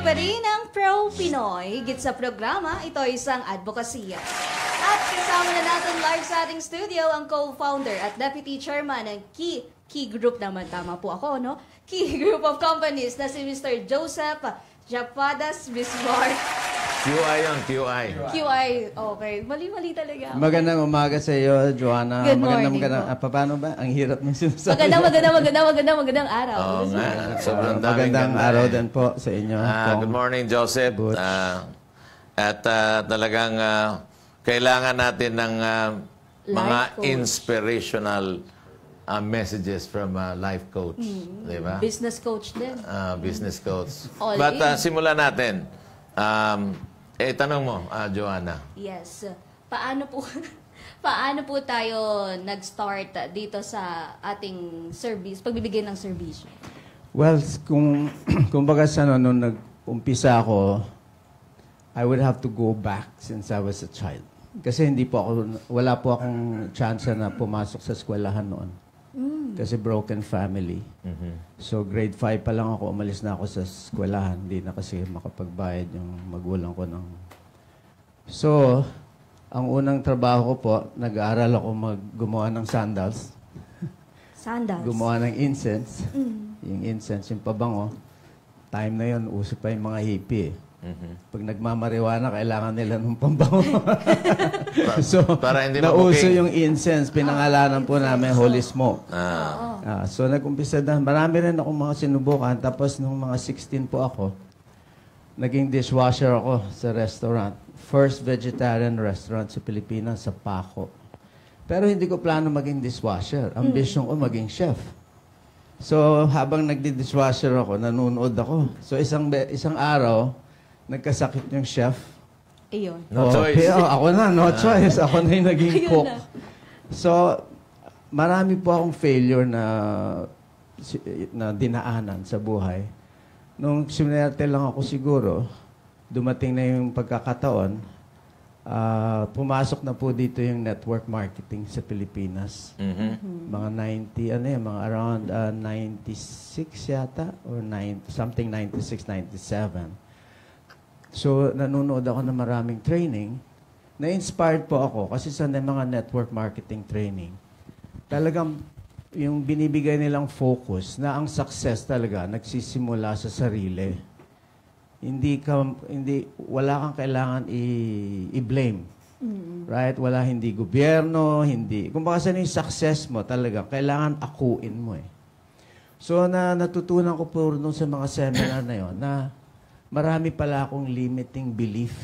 pa rin ang Pro Pinoy. Higit sa programa, ito ay isang advokasya. At kasama na natin live sa ating studio ang co-founder at deputy chairman ng Key Group naman. Tama po ako, no? Key Group of Companies na si Mr. Joseph Japadas Bismarck. QI yun, QI. QI, okay. Mali-mali talaga. Magandang umaga sa iyo, Joanna. Good morning. Paano ba? Ang hirap ng sinasabi. Magandang araw. Oo nga. Sobrang daming Magandang ganda araw eh. din po sa inyo. Good morning, Joseph. Talagang kailangan natin ng mga Life coach. inspirational messages from a life coach. Di ba? Business coach din. Business coach. All But in. simulan natin. Tanong mo, Joanna. Yes. Paano po tayo nag-start dito sa ating service, pagbibigay ng serbisyo? Well, kung baga sa nung nag-umpisa ako, I would have to go back since I was a child. Kasi wala po akong chance na pumasok sa eskwelahan noon. Kasi broken family. So grade 5 pa lang ako, umalis na ako sa eskwelahan. Hindi na kasi makapagbayad yung magulang ko ng... So, ang unang trabaho ko po, nag-aaral ako gumawa ng sandals. Sandals. Gumawa ng incense. Yung incense, yung pabango. Time na yun, uso pa yung mga hippie. Pag nagmamariwana, kailangan nila ng pambango. So, para hindi nauso mabuking. yung incense, pinangalanan po namin Holy Smoke. So, nag-umpisa na. Marami rin akong mga sinubukan. Tapos, nung mga 16 po ako, naging dishwasher ako sa restaurant. First vegetarian restaurant sa Pilipinas, sa Paco. Pero hindi ko plano maging dishwasher. Ambition ko maging chef. So, habang nagdi-dishwasher ako, nanonood ako. So, isang araw, nagkasakit yung chef. Ayun. No choice. Ako na, no choice. Ako na yung naging Ayun cook. na. So, marami po akong failure na dinaanan sa buhay. Nung sinerte lang ako siguro, dumating na yung pagkakataon, pumasok na po dito yung network marketing sa Pilipinas. Mga 90, mga around 96 yata, or something 96, 97. So, nanonood ako ng maraming training. Na-inspired po ako kasi sa mga network marketing training, talagang yung binibigay nilang focus na ang success talaga nagsisimula sa sarili. Wala kang kailangan i-blame. Right? Hindi gobyerno, kung baka saan yung success mo talaga, kailangan akuin mo eh. So, natutunan ko po nung sa mga seminar na yon na marami pala akong limiting belief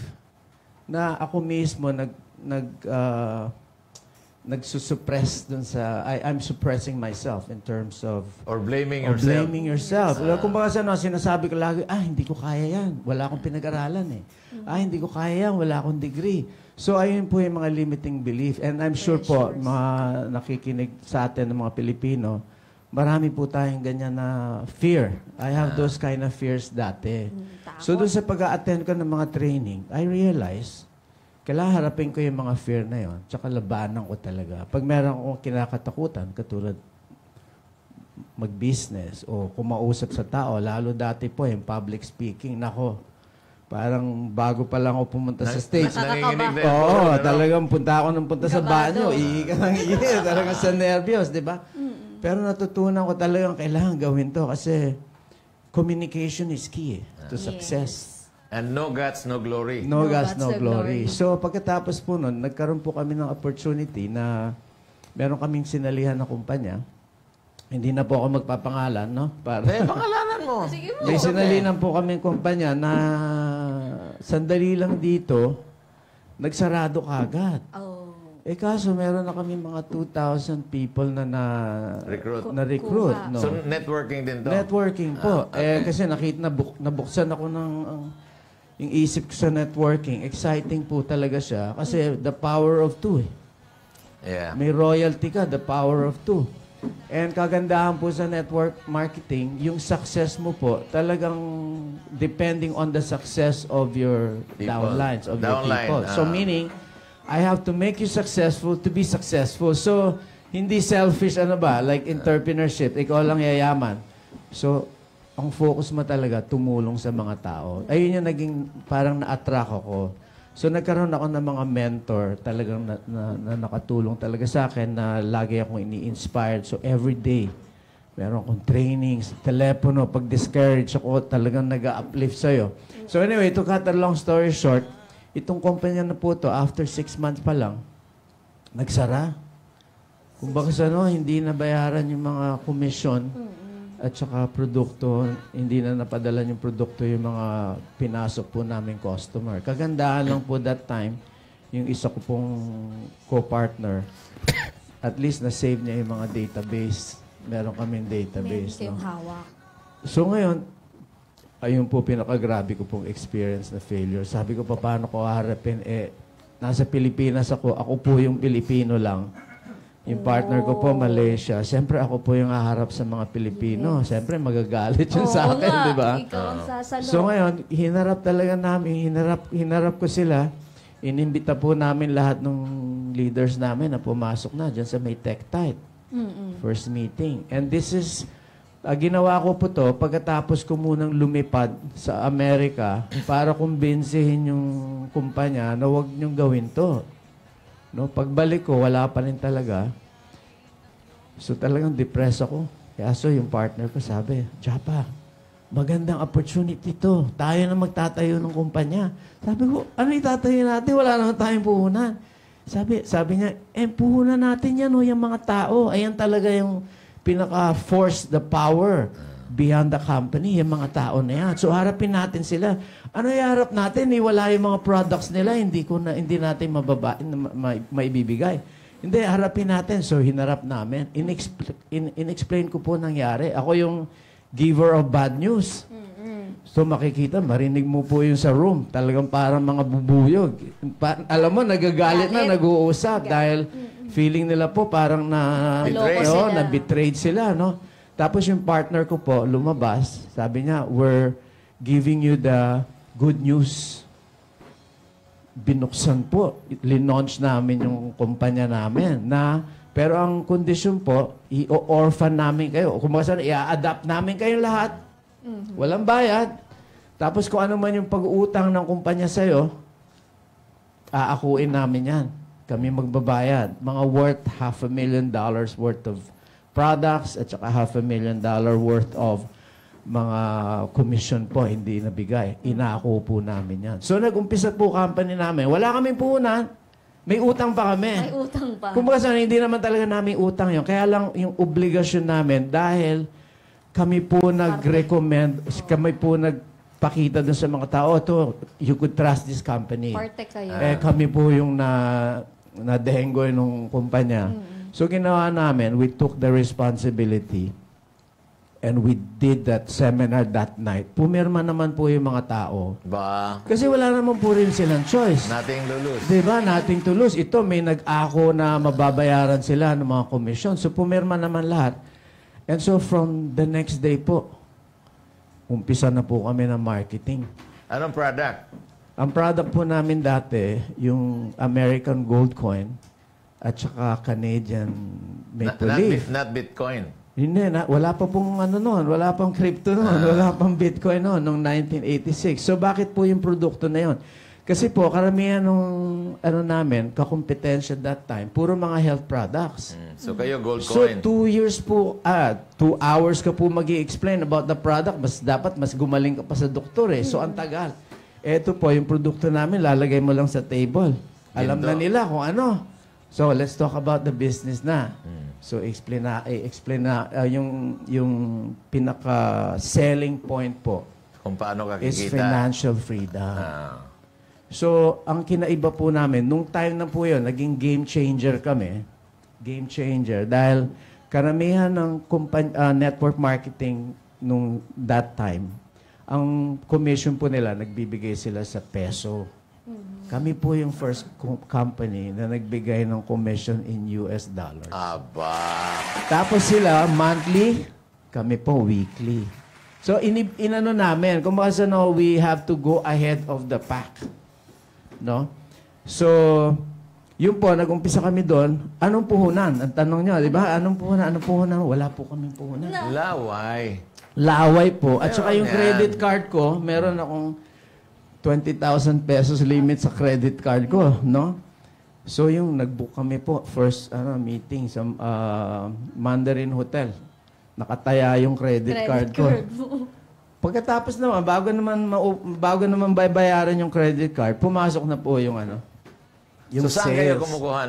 na ako mismo nagsusuppress dun sa... I'm suppressing myself in terms of... Or blaming yourself. Blaming yourself. Kung baka sinasabi ko lagi, hindi ko kaya yan. Wala akong pinag-aralan eh. Hindi ko kaya yan. Wala akong degree. So, ayun po yung mga limiting belief. And I'm sure po, mga nakikinig sa atin ng mga Pilipino, marami po tayong ganyan na fear. I have those kind of fears dati. So, doon sa pag-a-attend ko ng mga training, I realize, kailangan harapin ko yung mga fear na yon, tsaka labanan ko talaga. Pag meron akong kinakatakutan, katulad mag-business o kumausap sa tao, lalo dati po yung public speaking, nako, parang bago pa lang ako pumunta sa stage. Nanginginig na yun. Oo, talagang punta sa banyo, ihi ka ng ihi, talagang sa nervyos, di ba? Pero natutunan ko talagang kailangan gawin to kasi communication is key to success. And no guts, no glory. No guts, no glory. So, pagkatapos po nun, nagkaroon po kami ng opportunity na meron kaming sinalihan na kumpanya. Hindi na po ako magpapangalan, no? Pangalanan mo. Sige mo. May sinalihan po kaming kumpanya na sandali lang dito, nagsarado kagad. Kaso meron na kami mga 2,000 people na recruit. No? So, networking din to? Networking po. Kasi nabuksan ako ng... yung isip ko sa networking, exciting po talaga siya. Kasi the power of two. Yeah. May royalty ka, the power of two. And kagandahan po sa network marketing, yung success mo po, talagang depending on the success of your downlines, of your people. So meaning, I have to make you successful to be successful. So, hindi selfish, like entrepreneurship, ikaw lang yayaman. So, ang focus mo talaga, tumulong sa mga tao. Ayun yung naging, parang na-attract ako. So, nagkaroon ako ng mga mentor talagang na nakatulong talaga sa akin na lagi akong ini-inspired. So, every day, meron akong trainings, telepono, pag discourage ako, talagang nag-uplift sa'yo. So, anyway, to cut a long story short, itong kumpanya na po to, after 6 months pa lang, nagsara. Kung baka sa hindi nabayaran yung mga komisyon at saka produkto, hindi na napadala yung produkto yung mga pinasok po namin customer. Kagandahan lang po that time, yung isa ko pong co-partner, at least na-save niya yung mga database. Meron kaming database. Meron kayong hawak. So ngayon, ayun po pinakagrabe ko pong experience na failure. Sabi ko, paano ko haharapin? Nasa Pilipinas ako po yung Pilipino lang. Yung partner ko po, Malaysia. Siyempre, ako po yung haharap sa mga Pilipino. Siyempre, magagalit yun sa akin, di ba? Ikaw ang sasalo. So ngayon, hinarap talaga namin, hinarap ko sila. Inimbita po namin lahat ng leaders namin na pumasok na dyan sa may Tech Tight. First meeting. And this is, ginawa ko po to pagkatapos ko munang lumipad sa Amerika para kumbinsihin yung kumpanya na huwag niyong gawin to. No, pagbalik ko, wala pa rin talaga. So talagang depressed ako. Kaya yung partner ko sabi, Japa, magandang opportunity to. Tayo na magtatayo ng kumpanya. Sabi ko, ano itatayo natin? Wala naman tayong puhunan. Sabi niya, puhunan natin yan, yung mga tao. Ayan talaga yung pinaka-force, the power beyond the company, yung mga tao na yan. So harapin natin sila. Ano iharap natin? Wala yung mga products nila, hindi natin maibibigay. Hindi, harapin natin. So hinarap namin. In-explain ko po nangyari. Ako yung giver of bad news. So makikita, marinig mo po yung sa room. Talagang parang mga bubuyog. Alam mo, nagagalit na, nag-uusap dahil feeling nila po parang na-betrayed sila, no? Tapos yung partner ko po, lumabas, sabi niya, we're giving you the good news. Binuksan po, linaunch namin yung kumpanya namin pero ang kondisyon po, i-orphan namin kayo. Kung baka i-adapt namin kayo lahat. Walang bayad. Tapos kung ano man yung pag-uutang ng kumpanya sa'yo, aakuin namin yan. Kami magbabayad. Mga worth $500,000 worth of products at saka $500,000 worth of mga commission po hindi nabigay. Inako po namin yan. So nag-umpisa po company namin. Wala kaming puhunan. May utang pa kami. May utang pa. Kung baka hindi naman talaga namin utang yun. Kaya lang yung obligasyon namin dahil kami po nag-recommend, kami po nagpakita dun sa mga tao, you could trust this company. Parte kayo. Kami po yung na-dehenggoy ng kumpanya. So ginawa namin, we took the responsibility and we did that seminar that night. Pumirma naman po yung mga tao. Kasi wala naman po rin silang choice. Nothing to lose. Diba? Nothing to lose. Ito, may nag-ako na mababayaran sila ng mga komisyon. So pumirma naman lahat. And so from the next day po, umpisa na po kami ng marketing. Anong product? Ang product po namin dati, yung American Gold Coin, at saka Canadian Maple Leaf. Not Bitcoin. Hindi, wala pa pong wala pang crypto noon, wala pang Bitcoin noon, noong 1986. So bakit po yung produkto na yon? Kasi po, karamihan nung namin, kakompetensya that time, puro mga health products. So kayo, gold So coin. 2 years po, 2 hours ka po mag-i-explain about the product, dapat mas gumaling ka pa sa doktor eh. So ang tagal. Ito po, yung produkto namin, lalagay mo lang sa table. Alam na nila kung ano. So, let's talk about the business na. So, explain na yung pinaka-selling point po Kung paano kakikita. is financial freedom. So, ang kinaiba po namin, nung time na po yun, naging game changer kami. Game changer. Dahil karamihan ng network marketing nung that time, ang commission po nila, nagbibigay sila sa peso. Kami po yung first company na nagbigay ng commission in US dollars. Aba. Tapos sila, monthly, kami po weekly. So, inano namin, kung baka we have to go ahead of the pack. No? So, yun po, nag-umpisa kami doon. Anong puhunan? Ang tanong nyo, di ba? Anong puhunan? Wala po kaming puhunan. Why? Laway po. At saka yung Meron yan. credit card ko, meron akong 20,000 pesos limit sa credit card ko, no? So yung nag-book kami po, first meeting sa Mandarin Hotel. Nakataya yung credit card ko. Pagkatapos naman, bago naman bayaran yung credit card, pumasok na po yung yung So, saan kayo sales. kumukuha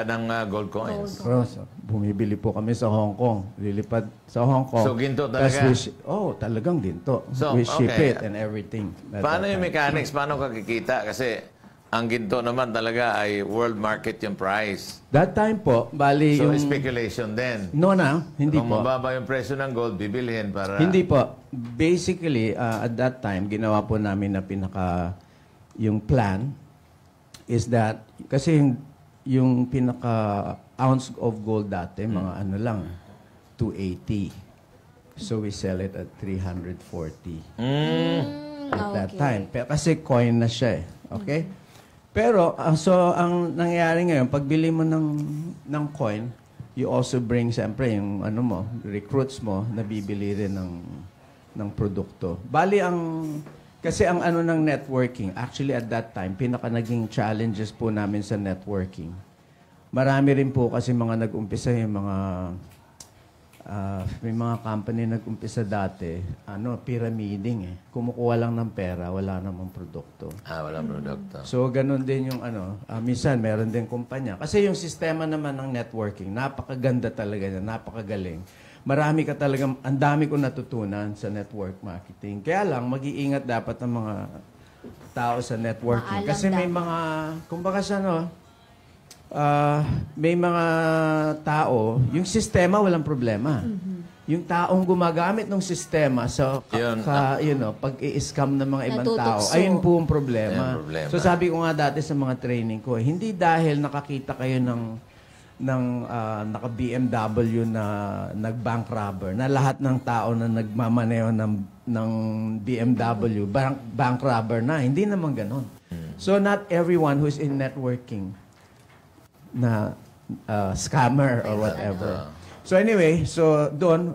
ng gold coins? So, bumibili po kami sa Hong Kong. Lilipad sa Hong Kong. So, ginto talaga? Talagang ginto. So, we ship okay. it and everything. Paano yung mechanics? Paano ka kikita? Kasi ang ginto naman talaga ay world market yung price. That time po, bali So, yung... speculation din. No, hindi Kung po. mababa yung presyo ng gold, bibilhin para... Hindi po. Basically, at that time, ginawa po namin na yung plan is that, kasi yung pinaka-ounce of gold dati, mga lang, 280. So we sell it at 340 at that time. Pero kasi coin na siya Okay? Pero, so ang nangyayari ngayon, pagbili mo ng coin, you also bring, siyempre, yung recruits mo, nabibili rin ng produkto. Bali, kasi ang ng networking, actually at that time, naging challenges po namin sa networking. Marami rin po kasi mga nag-umpisa yung may mga company nag-umpisa dati, pyramiding Kumukuha lang ng pera, wala namang produkto. Walang produkto. So, ganun din yung minsan meron din kumpanya. Kasi yung sistema naman ng networking, napakaganda talaga niya, napakagaling. Marami ka talagang, ang dami ko natutunan sa network marketing. Kaya lang, mag-iingat dapat ang mga tao sa networking. Maalam Kasi may mga, kumbaga may mga tao, yung sistema walang problema. Yung taong gumagamit ng sistema sa pag-i-scam ng mga ibang tao, Natutokso. ayun po ang problema. Ayun ang problema. So sabi ko nga dati sa mga training ko, hindi dahil nakakita kayo ng naka-BMW na nag-bank robber, na lahat ng tao na nagmamaneo ng BMW, bank robber na. Hindi naman ganon. So not everyone who's in networking na scammer or whatever. So anyway, so doon,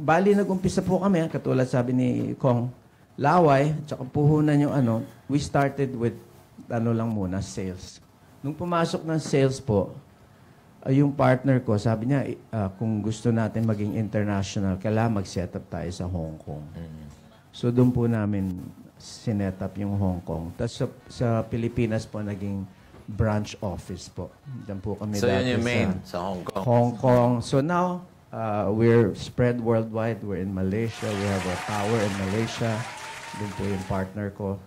bali nag-umpisa po kami, katulad sabi ni Kong, laway, tsaka puhunan yung we started with lang muna, sales. Nung pumasok ng sales po, yung partner ko, sabi niya, kung gusto natin maging international, kailangan mag-set up tayo sa Hong Kong. So doon po namin sinet up yung Hong Kong. Tapos sa Pilipinas po, naging branch office po. Diyan po kami So, dati yun yung main sa Hong Kong. Hong Kong. So now, we're spread worldwide. We're in Malaysia. We have a tower in Malaysia. Doon po yung partner ko.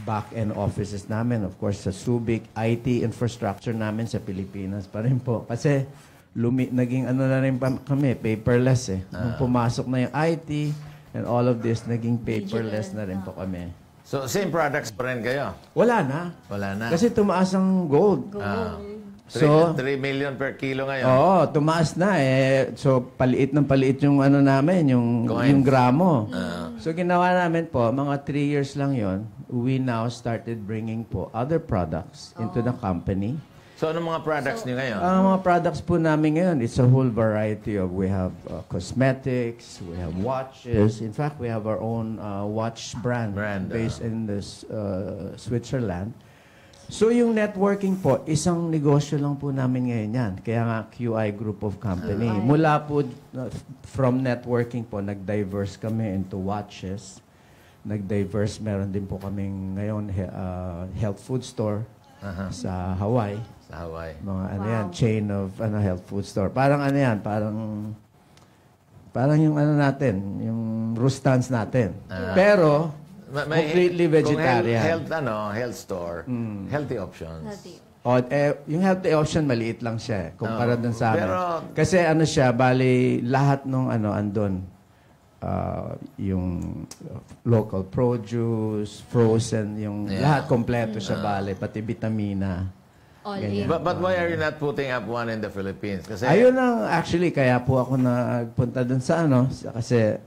Back-end offices namin. Of course, sa Subic, IT infrastructure namin sa Pilipinas pa rin po. Kasi naging na rin kami, paperless Nung pumasok na yung IT and all of this, naging paperless na rin po kami. So, same products pa rin kayo? Wala na. Wala na. Kasi tumaas ang gold. So, 3 million per kilo ngayon. Oo, tumaas na So, paliit yung namin, yung gramo. So, ginawa namin po, mga 3 years lang yon. We now started bringing po other products into the company. So, anong mga products niyo ngayon? Ang mga products po namin ngayon, it's a whole variety of, we have cosmetics, we have watches. In fact, we have our own watch brand based in Switzerland. So yung networking po, isang negosyo lang po namin ngayon yan. Kaya nga QI Group of Company. Mula po from networking po, nag-diverse kami into watches. Nag-diverse, meron din po kaming ngayon health food store sa Hawaii. Sa Hawaii. Mga yan, chain of health food store. Parang parang yung natin, yung Rustans natin. Pero completely vegetarian. Kung health store, healthy options. Yung healthy option, maliit lang siya kumpara dun sa amin. Pero- Kasi siya, bali, lahat nung andun, yung local produce, frozen, yung lahat kompleto siya, bali, pati vitamina. All Ganyan. in. But why are you not putting up one in the Philippines? Kasi Ayun ang, actually, kaya po ako nagpunta dun sa kasi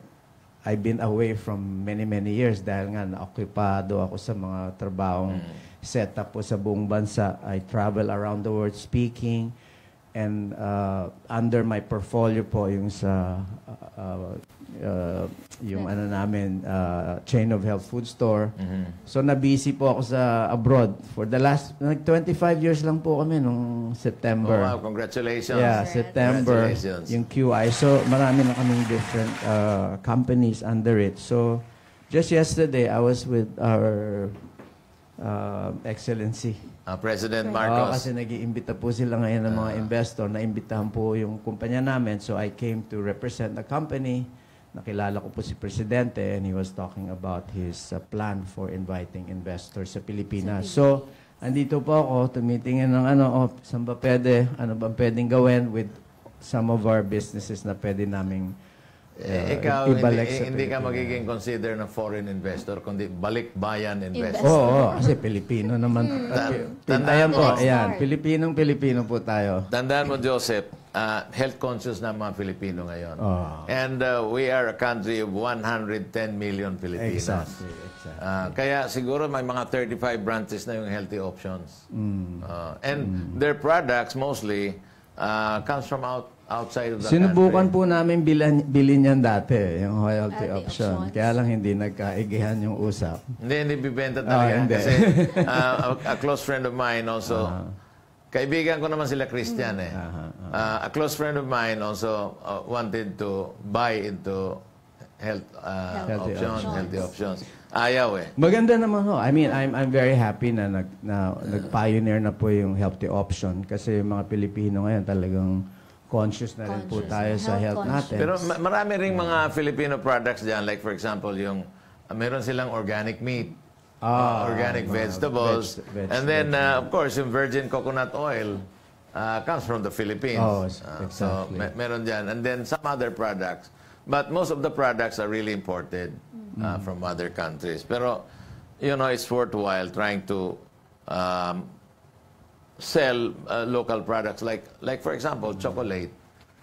I've been away from many years dahil nga na-occupado ako sa mga trabahong setup po sa buong bansa. I travel around the world speaking and under my portfolio po yung sa yung ano namin, chain of health food store. So, na-busy po ako sa abroad. For the last, 25 years lang po kami nung Oh, September. wow, congratulations. Yeah, September. Congratulations. Yung QI. So, marami na kaming different companies under it. So, just yesterday, I was with our Excellency. President Oo, Marcos. kasi nag-iimbita po sila ngayon ng mga investor. Naimbitahan po yung kumpanya namin. So, I came to represent the company. Nakilala ko po si Presidente and he was talking about his plan for inviting investors sa Pilipinas. So, andito po ako, tumitingin ng saan ba pwede, ano ba pwedeng gawin with some of our businesses na pwede naming Ikaw, ibalik sa hindi ka Pilipinas. magiging consider na foreign investor, kundi balikbayan investor. Oo, kasi Pilipino naman. Tandaan mo, Ayan, Pilipinong-Pilipino po tayo. Tandaan mo, Joseph, health conscious na mga Pilipino ngayon. Oh. And we are a country of 110 million Filipinos. Exactly. Kaya siguro may mga 35 branches na yung healthy options. And their products mostly comes from outside of the Sinubukan country. po namin bilhin yan dati, yung healthy Healthy option. options. Kaya lang hindi nagkaigihan yung usap. Hindi bibenta talaga. hindi. Kasi a close friend of mine also, kaibigan ko naman sila Christian eh. A close friend of mine also wanted to buy into healthy options. options. Ayaw eh. Maganda naman ho. I mean, I'm very happy na nag-pioneer na po yung healthy option kasi yung mga Pilipino ngayon talagang conscious na rin po Conscious tayo na, sa health health conscious. natin. Pero marami ring mga Filipino products dyan. Like for example, yung meron silang organic meat, organic vegetables, and then of course yung virgin coconut oil comes from the Philippines. Oh, So exactly. meron dyan. And then some other products. But most of the products are really imported from other countries. Pero, you know, it's worthwhile trying to sell local products like for example, chocolate.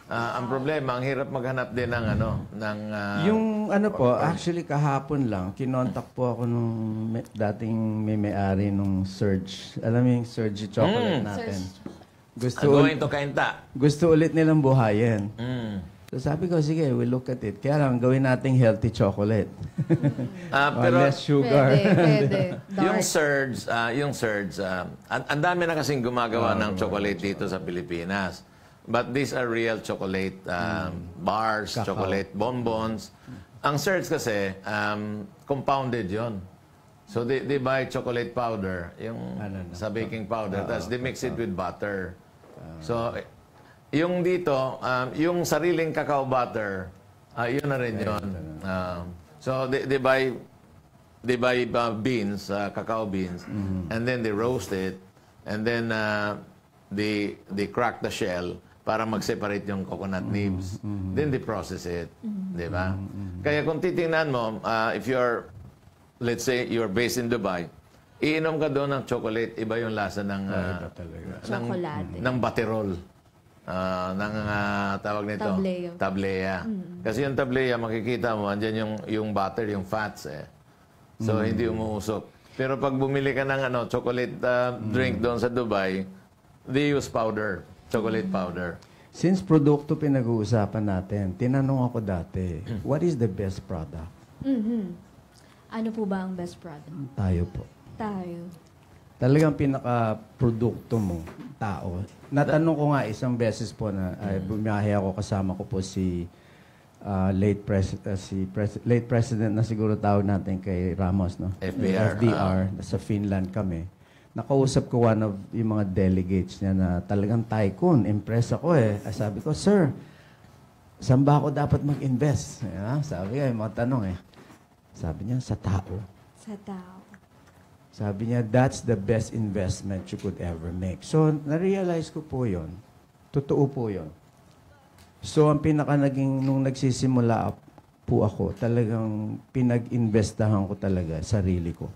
Ang problema, ang hirap maghanap din ng Yung po, actually kahapon lang, kinontak po ako nung dating may-ari nung Surge. Alam mo yung Surge chocolate natin. going to Kainta. Gusto ulit nilang buhayin. Mm. So sabi ko, sige, we'll look at it. Kaya lang, gawin nating healthy chocolate. Pero less sugar. Pwede. yung Surge, ang dami na kasing gumagawa ng chocolate dito sa Pilipinas. But these are real chocolate bars, Cacao. chocolate bonbons. Ang Surge kasi, compounded yon. So they buy chocolate powder, yung sa baking powder, tapos they mix it with butter. So, yung dito, yung sariling cacao butter, yun na rin yun. So they buy beans, cacao beans, and then they roast it, and then they crack the shell para mag-separate yung coconut nibs. Then they process it. Di ba? Kaya kung titingnan mo, if you're, let's say, you're based in Dubai, iinom ka doon ng chocolate, iba yung lasa ng Chocolate. ng baterol. Ng tawag nito? Tablea. Tablea. Kasi yung tablea, makikita mo, andyan yung butter, yung fats eh. So, hindi umuusok. Pero pag bumili ka ng chocolate drink doon sa Dubai, they use powder. Chocolate powder. Since produkto pinag-uusapan natin, tinanong ako dati, what is the best product? Ano po ba ang best product? Tayo po. Tayo. Talagang pinaka-produkto mo, tao. Natanong ko nga isang beses po na bumiyahe ako, kasama ko po si late president na siguro tawag natin kay Ramos, no? FDR. Sa Finland kami. Nakausap ko one of yung mga delegates niya na talagang tycoon. Impress ako eh. Sabi ko, sir, saan ba ako dapat mag-invest? Sabi nga, yung mga tanong eh. Sabi niya, sa tao. Sa tao. Sabi niya, that's the best investment you could ever make. So, na-realize ko po yun. Totoo po yun. So, ang nung nagsisimula po ako, talagang pinag-investahan ko talaga sarili ko.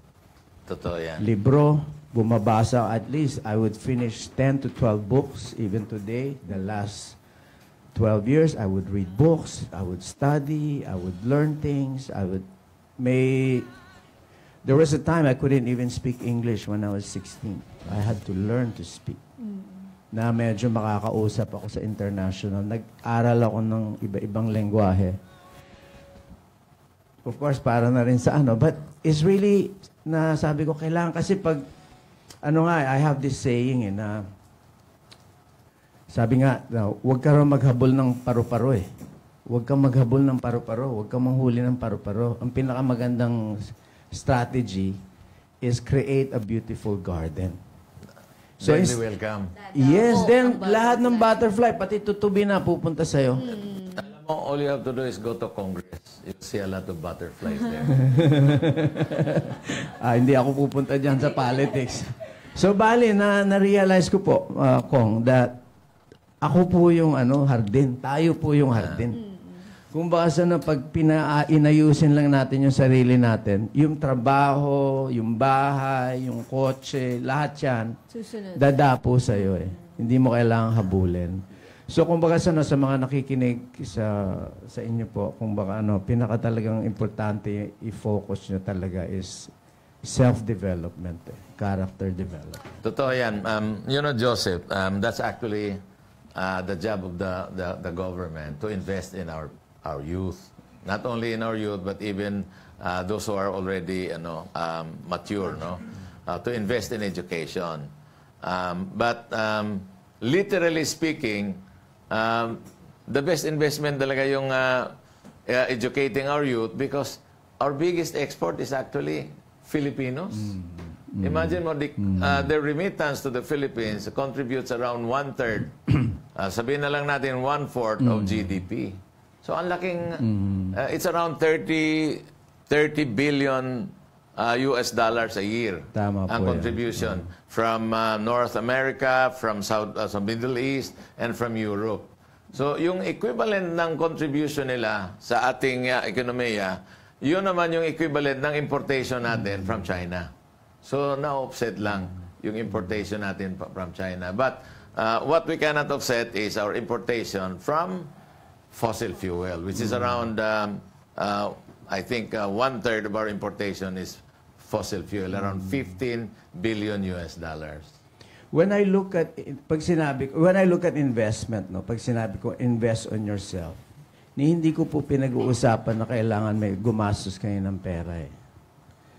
Totoo yan. Libro, bumabasa at least, I would finish 10 to 12 books. Even today, the last 12 years, I would read books, I would study, I would learn things, There was a time I couldn't even speak English when I was 16. I had to learn to speak. Na medyo makakausap ako sa international. Nag-aral ako ng iba-ibang lengguwahe. of course, para na rin sa ano. But it's really, na sabi ko, kailangan kasi pag, I have this saying na, sabi nga, huwag ka rin maghabol ng paru-paro eh. Huwag kang maghabol ng paru-paro. Huwag kang manghuli ng paru-paro. Ang pinakamagandang strategy is create a beautiful garden. So, welcome. Yes, then lahat ng butterfly, pati tutubi na pupunta sa'yo. Alam mo, all you have to do is go to Congress. You'll see a lot of butterflies there. Hindi ako pupunta dyan sa politics. So, bali, na-realize ko po, Kong, that ako po yung hardin. Tayo po yung hardin. Kung baka na pag inayusin lang natin yung sarili natin, yung trabaho, yung bahay, yung kotse, lahat yan, dadapo sa'yo eh. Hindi mo kailangang habulin. So kung baka sa mga nakikinig sa inyo po, kung baka pinaka talagang importante i-focus nyo talaga is self-development, character development. Totoo yan. Joseph, that's actually the job of the government to invest in our youth. Not only in our youth, but even those who are already mature, to invest in education. But literally speaking, the best investment talaga yung educating our youth because our biggest export is actually Filipinos. Imagine mo, the remittance to the Philippines contributes around 1/3. Sabihin na lang natin 1/4 of GDP. So, ang laking, it's around 30 billion US dollars a year. Tama ang po contribution from North America, from sa Middle East, and from Europe. So, yung equivalent ng contribution nila sa ating ekonomiya, yun naman yung equivalent ng importation natin from China. So, na-offset lang yung importation natin from China. But what we cannot offset is our importation from fossil fuel, which is around, I think, 1/3 of our importation is fossil fuel, around 15 billion US dollars. When I look at investment, pag sinabi ko invest on yourself, hindi ko po pinag-uusapan na kailangan may gumastos kayo ng pera eh.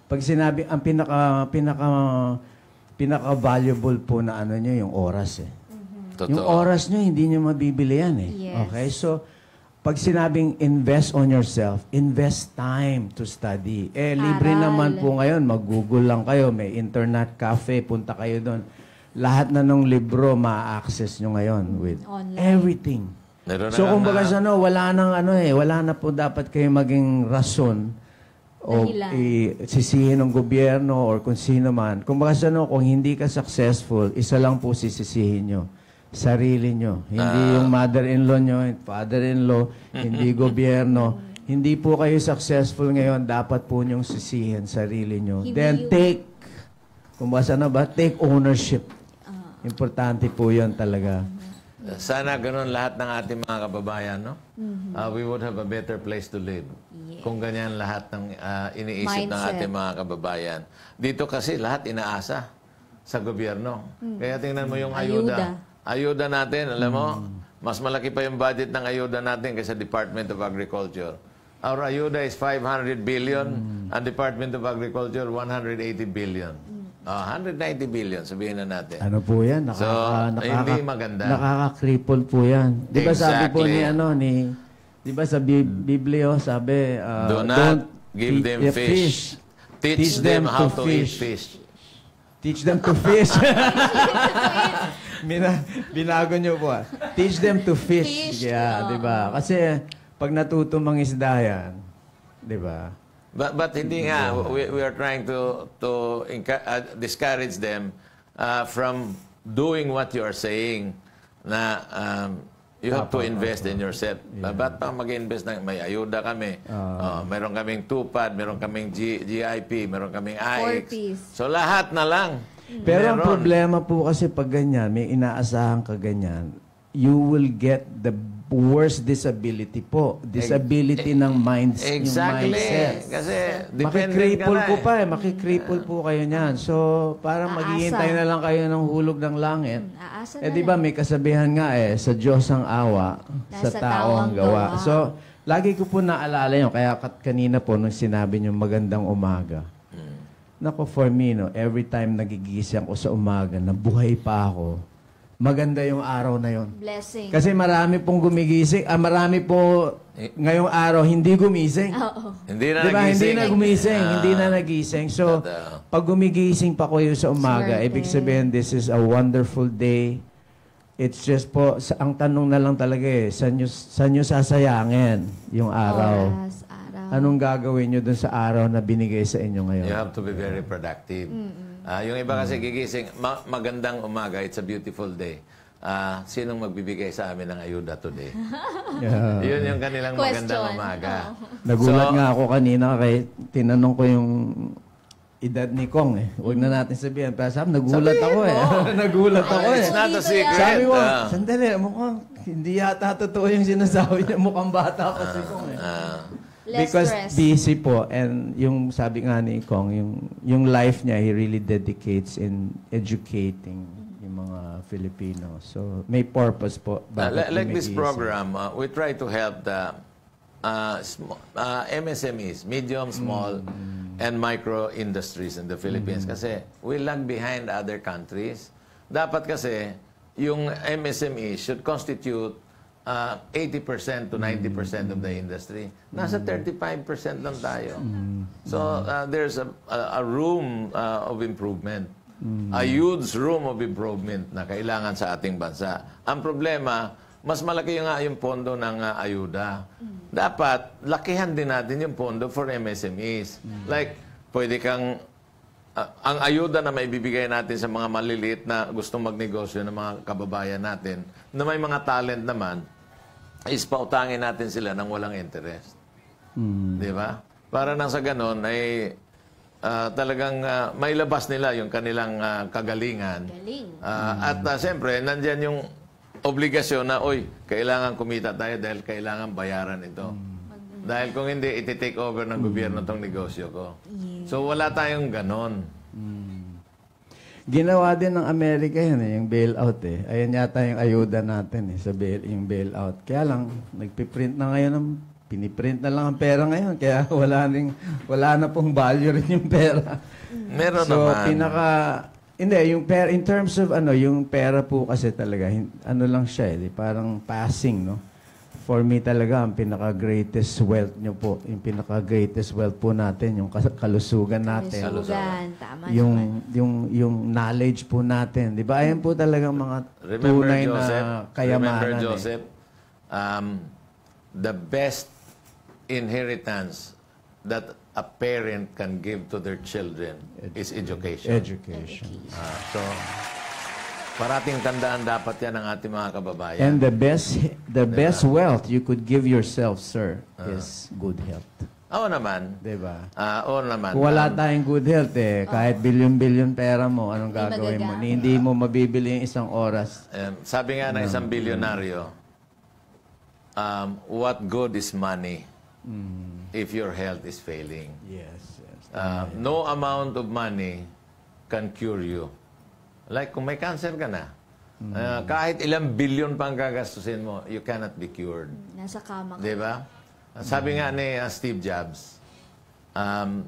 Pag sinabi, ang pinaka-valuable po na nyo, yung oras eh. Totoo. Yung oras nyo, hindi nyo mabibili yan eh. Yes. Okay? So, pag sinabing invest on yourself, invest time to study. Libre naman po ngayon. Mag-Google lang kayo. May internet cafe. Punta kayo doon. Lahat na ng libro ma-access nyo ngayon with online. Everything. So, kung baga wala na po dapat kayo maging rason o sisihin ng gobyerno or kung sino man. Kung baga kung hindi ka successful, isa lang po sisisihin nyo. Sarili nyo. Hindi yung mother-in-law nyo, father-in-law, hindi gobyerno. Hindi po kayo successful ngayon, dapat po nyong sisihin sarili nyo. Then take ownership. Importante po yun talaga. Sana ganun lahat ng ating mga kababayan, no? We would have a better place to live. Yes. Kung ganyan lahat ng iniisip ng ating mga kababayan. Dito kasi lahat inaasa sa gobyerno. Kaya tingnan mo yung ayuda. Ayuda natin, alam mo, mas malaki pa yung budget ng ayuda natin kaysa Department of Agriculture. Our ayuda is 500 billion, and Department of Agriculture 180 billion. 190 billion, sabihin na natin. Ano po yan? Hindi maganda. Nakaka-cripple po yan. Di ba sabi po di ba sa Biblia, sabi, do not give them fish. Teach them how to eat fish. Teach them to fish. Binago nyo po. Teach them to fish. Yeah, di ba? Kasi pag natuto mang isda yan, di ba? But hindi nga, we are trying to discourage them from doing what you are saying na you have to invest in yourself. Ba't pa mag-invest na? May ayuda kami. Meron kaming tupad, meron kaming GIP, meron kaming AIX. So lahat na lang. Pero ang problema po kasi pag ganyan, may inaasahan ka ganyan, you will get the worst disability po. Disability ng mindset. Exactly. Yung mindset. Kasi makikripple po pa eh. Makikripple po kayo niyan. So, parang maghihintay na lang kayo ng hulog ng langit. Di ba may kasabihan nga sa Diyos ang awa, sa tao ang gawa. So, lagi ko po naalala yun. Kaya kanina po, nung sinabi niyo magandang umaga. Nako, for me, no, every time nagigising ako sa umaga, nabuhay pa ako, maganda yung araw na yon. Blessing. Kasi marami pong gumigising, marami po ngayong araw hindi gumising. Oo. Hindi na Diba? nagising. Hindi na gumising, hindi na nagising. So, pag gumigising pa kayo sa umaga, Swerte. ibig sabihin, this is a wonderful day. It's just po, ang tanong na lang talaga saan nyo sasayangin yung araw? Oras, araw. Anong gagawin nyo dun sa araw na binigay sa inyo ngayon? You have to be very productive. Yung iba kasi gigising, magandang umaga, it's a beautiful day. Sinong magbibigay sa amin ng ayuda today? Yeah. Yun yung kanilang magandang Question. umaga. Nagulat nga ako kanina kay tinanong ko yung edad ni Kong eh. Huwag na natin sabihin. Pero sabi, nagulat ako eh. Nagulat ako eh. It's not a secret. Sabi ko, sandali, mukhang hindi yata totoo yung sinasabi niya. Mukhang bata ko si Kong eh. Less Because stress. busy po. And yung sabi nga ni Kong, yung life niya, he really dedicates in educating yung mga Filipino. So, may purpose po. Bakit Like this gumigising. program, we try to help the MSMEs, medium, small, and micro industries in the Philippines. Kasi we lag behind other countries. Dapat kasi yung MSME should constitute 80% to 90% of the industry. Nasa 35% lang tayo. So there's a room of improvement. A huge room of improvement na kailangan sa ating bansa. Ang problema, mas malaki yung pondo ng ayuda. Dapat, lakihan din natin yung pondo for MSMEs. Like, pwede kang, ang ayuda na maibibigay natin sa mga maliliit na gustong magnegosyo ng mga kababayan natin, na may mga talent naman, is pautangin natin sila ng walang interest. Di ba? Para nang sa ganon ay talagang mailabas nila yung kanilang kagalingan. Galing. At siyempre, nandyan yung obligasyon na, kailangan kumita tayo dahil kailangan bayaran ito. Dahil kung hindi, iti-take over ng gobyerno tong negosyo ko. So, wala tayong ganon. Ginawa din ng Amerika yan yung bailout eh. Ayan yata yung ayuda natin sa yung bailout. Kaya lang, nagpiprint na ngayon, piniprint na lang ang pera ngayon. Kaya wala na pong value rin yung pera. Meron So, naman. hindi, yung pera, in terms of yung pera po kasi talaga, lang siya parang passing, no? For me talaga, ang pinaka-greatest wealth nyo po, yung pinaka-greatest wealth po natin, yung kalusugan natin. Kalusugan. Tama Yung knowledge po natin. Di ba? Ayan po talagang mga Remember, tunay Joseph, na kayamanan. Joseph, the best inheritance that a parent can give to their children is education. Education. So, parating tandaan dapat yan ng ating mga kababayan. And the best wealth you could give yourself, sir, is good health. Oo naman. Di ba? Oo naman. Kung wala tayong good health, kahit bilyon-bilyon pera mo, anong Hindi gagawin mo? magagamit. Hindi mo mabibili yung isang oras. Sabi nga ng isang bilyonaryo, what good is money if your health is failing? Yes, yes. No amount of money can cure you. Like kung may cancer ka na, kahit ilang bilyon pang gagastusin mo, you cannot be cured. Nasa kama ka. Di ba? Sabi nga ni Steve Jobs,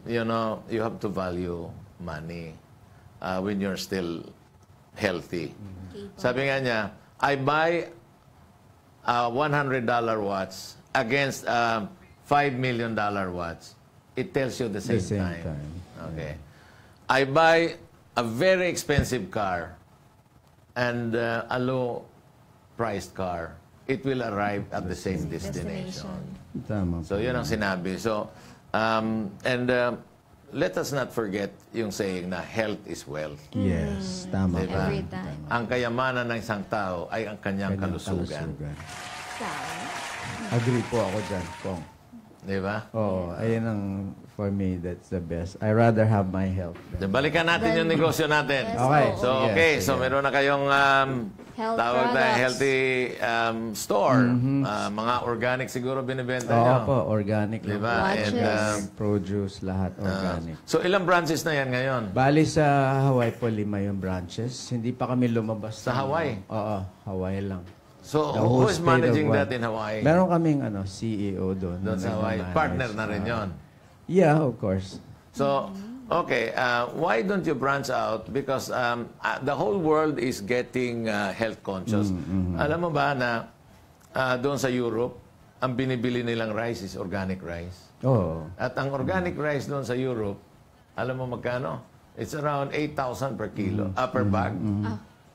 you have to value money when you're still healthy. Sabi nga niya, I buy a $100 watch against a $5 million watch. It tells you the same time. Okay. I buy a very expensive car and a low-priced car. It will arrive at the same destination. Tama. So, yun ang sinabi. So, let us not forget yung saying na health is wealth. Yes, tama. Diba? Every time. Ang kayamanan ng isang tao ay ang kanyang kalusugan. Tama. Agree po ako dyan, Kong. Di ba? Oo, ayun ang, for me, that's the best. I rather have my health. Balikan natin yung negosyo natin. Yes, Okay. po. So, okay. So, meron na kayong Health tawag na products. healthy store. Mga organic siguro binibenta Oo nyo. po, organic. Di lang. ba? Watches. And, Produce, lahat organic. so, ilang branches na yan ngayon? Bali sa Hawaii po, 5 yung branches. Hindi pa kami lumabas. Sa Hawaii? Oo, Hawaii lang. So, The who whole is state managing of that in Hawaii? Meron kaming CEO doon. Doon sa Hawaii. Partner na rin yon. Yeah, of course. So, okay, why don't you branch out? Because the whole world is getting health conscious. Alam mo ba na doon sa Europe, ang binibili nilang rice is organic rice. Oh. At ang organic rice doon sa Europe, alam mo magkano? It's around 8,000 per kilo, per bag.